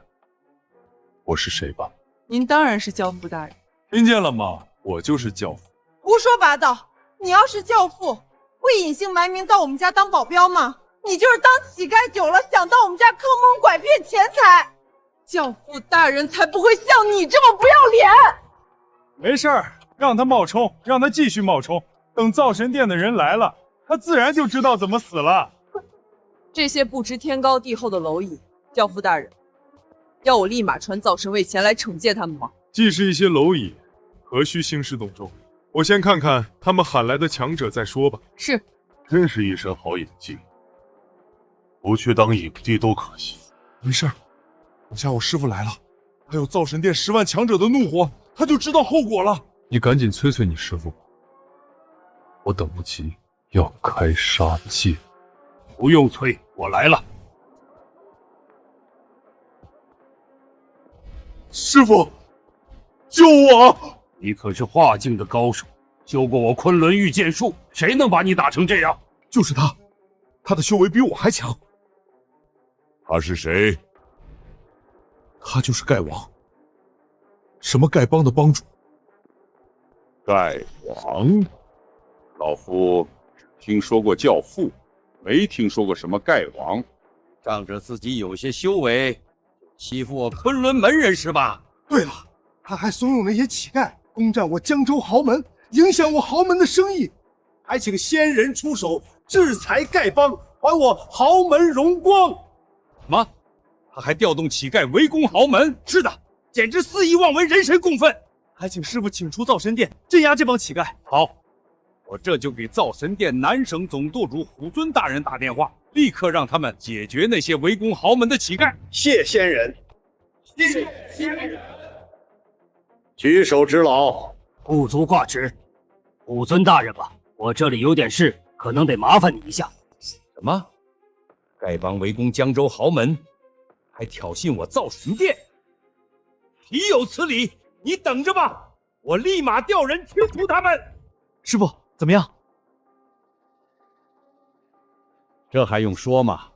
我是谁吧。您当然是教父大人。听见了吗？我就是教父。胡说八道！你要是教父，会隐姓埋名到我们家当保镖吗？你就是当乞丐久了，想到我们家坑蒙拐骗钱财。教父大人才不会像你这么不要脸。没事儿，让他冒充，让他继续冒充。等造神殿的人来了，他自然就知道怎么死了。这些不知天高地厚的蝼蚁，教父大人，要我立马传造神卫前来惩戒他们吗？既是一些蝼蚁，何须兴师动众？我先看看他们喊来的强者再说吧。是，真是一身好演技，不去当影帝都可惜。没事儿，等下我师父来了，还有造神殿10万强者的怒火，他就知道后果了。你赶紧催催你师父吧，我等不及要开杀戒。不用催，我来了。师父，救我！你可是化境的高手，修过我昆仑御剑术，谁能把你打成这样？就是他，他的修为比我还强。他是谁？他就是丐王，什么丐帮的帮主。丐王？老夫只听说过教父，没听说过什么丐王。仗着自己有些修为，欺负我昆仑门人是吧？对了，他还怂恿那些乞丐攻占我江州豪门，影响我豪门的生意，还请仙人出手制裁丐帮，还我豪门荣光。什么？他还调动乞丐围攻豪门？是的，简直肆意妄为，人神共愤！还请师傅请出造神殿，镇压这帮乞丐。好，我这就给造神殿南省总舵主虎尊大人打电话，立刻让他们解决那些围攻豪门的乞丐。谢仙人。谢仙人。举手之劳，不足挂齿。虎尊大人吧，我这里有点事，可能得麻烦你一下。什么？丐帮围攻江州豪门，还挑衅我造神殿？岂有此理！你等着吧，我立马调人清除他们。师傅，怎么样？这还用说吗？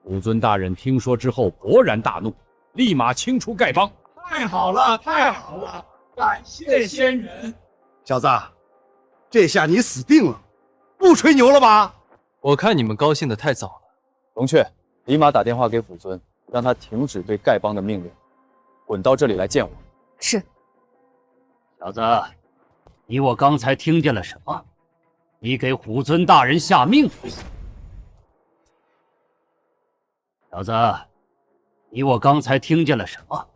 虎尊大人听说之后勃然大怒，立马清除丐帮。太好了，太好了，感谢仙人。小子，这下你死定了，不吹牛了吧？我看你们高兴的太早了。龙雀，立马打电话给虎尊，让他停止对丐帮的命令，滚到这里来见我。是。小子，你我刚才听见了什么？你给虎尊大人下命令？小子，你我刚才听见了什么？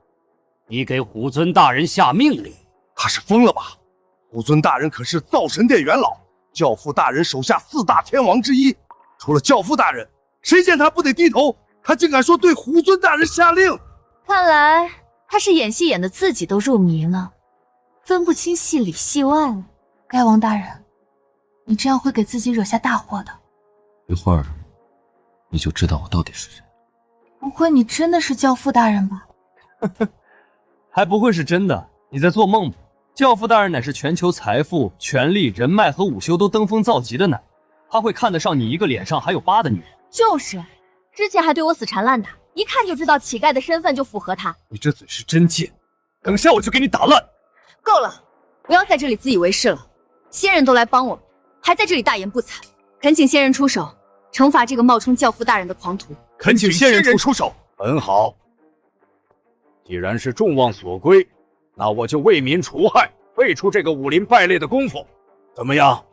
你给虎尊大人下命令？他是疯了吧？虎尊大人可是造神殿元老，教父大人手下4大天王之一，除了教父大人，谁见他不得低头？他竟敢说对虎尊大人下令！看来他是演戏演的自己都入迷了，分不清戏里戏外了。丐王大人，你这样会给自己惹下大祸的。一会儿你就知道我到底是谁。不会你真的是教父大人吧？还不会是真的？你在做梦吗？教父大人乃是全球财富、权力、人脉和武修都登峰造极的男人，他会看得上你一个脸上还有疤的女人？就是，之前还对我死缠烂打，一看就知道乞丐的身份就符合他。你这嘴是真贱，等下我就给你打烂！够了，不要在这里自以为是了。仙人都来帮我们，还在这里大言不惭，恳请仙人出手，惩罚这个冒充教父大人的狂徒。恳请仙人出手。很好，既然是众望所归，那我就为民除害，废除这个武林败类的功夫。怎么样？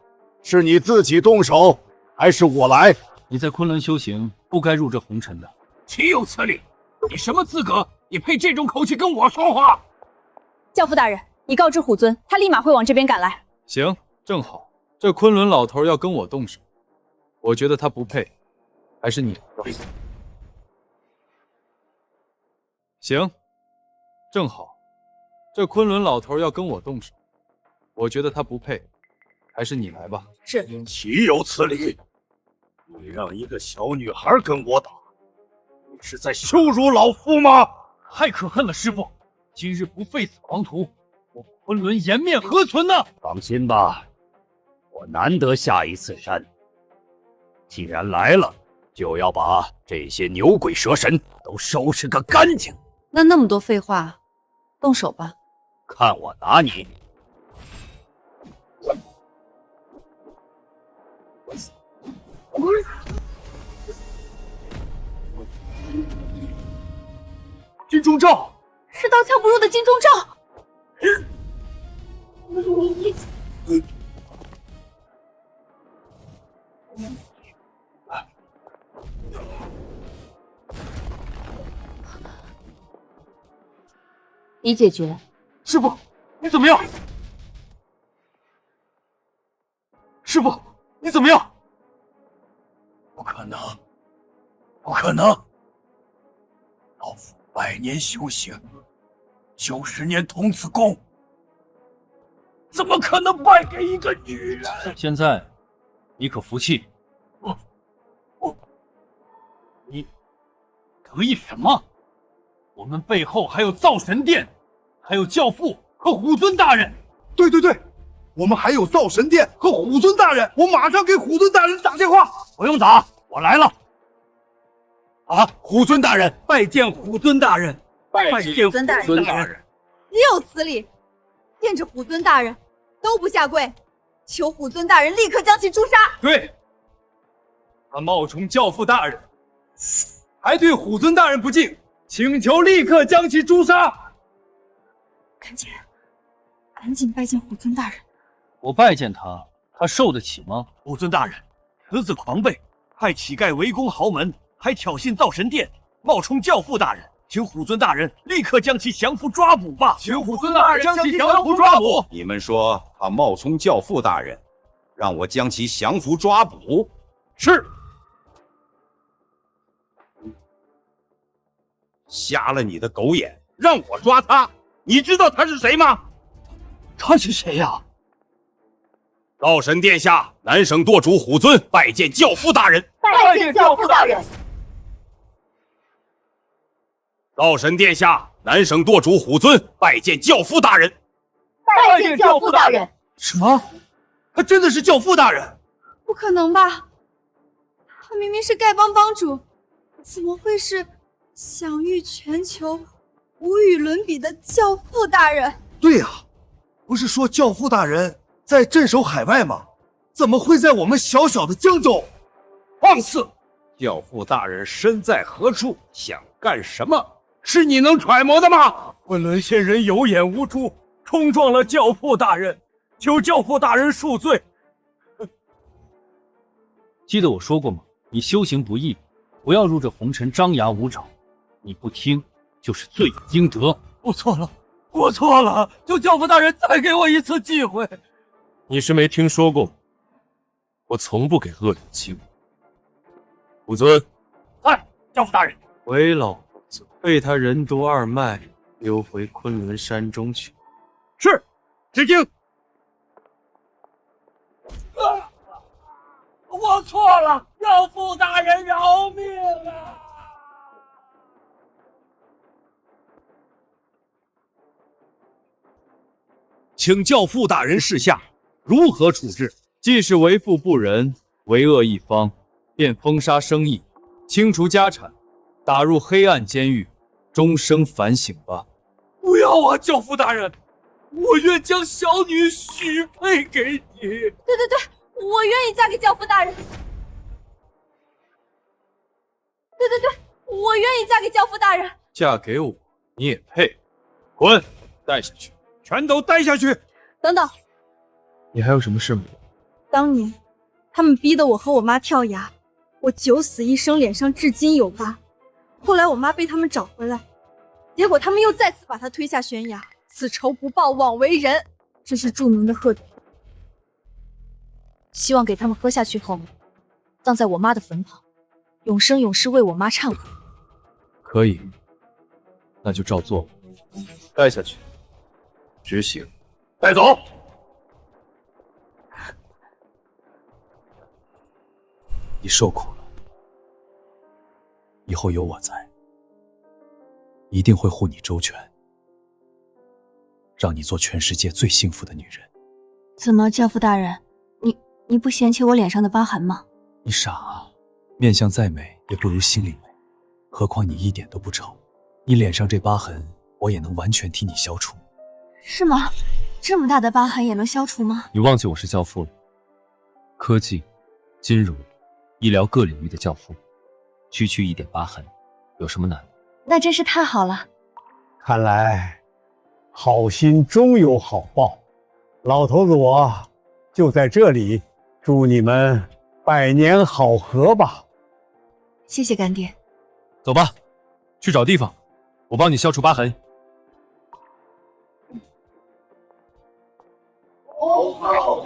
是你自己动手，还是我来？你在昆仑修行，不该入这红尘的。岂有此理！你什么资格？你配这种口气跟我说话？教父大人，你告知虎尊，他立马会往这边赶来。行，正好，这昆仑老头要跟我动手，我觉得他不配，还是你来。行，正好，这昆仑老头要跟我动手，我觉得他不配，还是你来吧。是。岂有此理！你让一个小女孩跟我打，你是在羞辱老夫吗？太可恨了，师傅！今日不废此狂徒，我昆仑颜面何存呢？放心吧，我难得下一次山，既然来了，就要把这些牛鬼蛇神都收拾个干净。那么多废话，动手吧。看我拿你！金钟罩是刀枪不入的金钟罩。已解决。师傅，你怎么样？师傅，你怎么样？不可能，不可能！老夫100年修行，90年童子功，怎么可能败给一个女人？现在，你可服气？你得意什么？我们背后还有造神殿，还有教父和虎尊大人。对，我们还有造神殿和虎尊大人，我马上给虎尊大人打电话。不用打，我来了。啊，虎尊大人，拜见虎尊大人，拜见虎尊大人。岂有此理！见着虎尊大人都不下跪，求虎尊大人立刻将其诛杀。对，他冒充教父大人，还对虎尊大人不敬，请求立刻将其诛杀。赶紧拜见虎尊大人。我拜见他，他受得起吗？虎尊大人，此子狂悖，害乞丐围攻豪门，还挑衅灶神殿，冒充教父大人，请虎尊大人立刻将其降服抓捕吧！请虎尊大人将其降服抓捕。你们说他冒充教父大人，让我将其降服抓捕？是。瞎了你的狗眼，让我抓他！你知道他是谁吗？他是谁呀？灶神殿下，南省舵主虎尊拜见教父大人。拜见教父大人。灶神殿下，南省舵主虎尊拜见教父大人。拜见教父大人。什么？他真的是教父大人？不可能吧？他明明是丐帮帮主，怎么会是享誉全球、无与伦比的教父大人？对呀，不是说教父大人在镇守海外吗？怎么会在我们小小的江州？放肆！教父大人身在何处，想干什么，是你能揣摩的吗？昆仑仙人有眼无珠，冲撞了教父大人，求教父大人恕罪。记得我说过吗？你修行不易，不要入这红尘张牙舞爪。你不听，就是罪有应得。我错了，我错了，求教父大人再给我一次机会。你是没听说过，我从不给恶人机会。虎尊，在，教父大人。回老虎尊，被他人夺二脉，溜回昆仑山中去。是，执行。我错了，教父大人饶命啊！请教父大人示下，如何处置？既是为富不仁，为恶一方，便封杀生意，清除家产，打入黑暗监狱，终生反省吧。不要啊，教父大人，我愿将小女许配给你。对，我愿意嫁给教父大人。对，我愿意嫁给教父大人。嫁给我，你也配？滚，带下去，全都带下去。等等，你还有什么事吗？当年他们逼得我和我妈跳崖，我九死一生，脸上至今有疤。后来我妈被他们找回来，结果他们又再次把她推下悬崖，此仇不报，枉为人。这是著名的鹤图，希望给他们喝下去后，葬在我妈的坟旁，永生永世为我妈忏悔。可以，那就照做。带下去，执行。带走。你受苦了，以后有我在，一定会护你周全，让你做全世界最幸福的女人。怎么，教父大人，你不嫌弃我脸上的疤痕吗？你傻啊，面相再美也不如心里美，何况你一点都不丑，你脸上这疤痕我也能完全替你消除。是吗？这么大的疤痕也能消除吗？你忘记我是教父了？科技、金融、医疗各领域的教父，区一点疤痕，有什么难？那真是太好了。看来好心终有好报，老头子我就在这里祝你们百年好合吧。谢谢干爹。走吧，去找地方，我帮你消除疤痕。哦，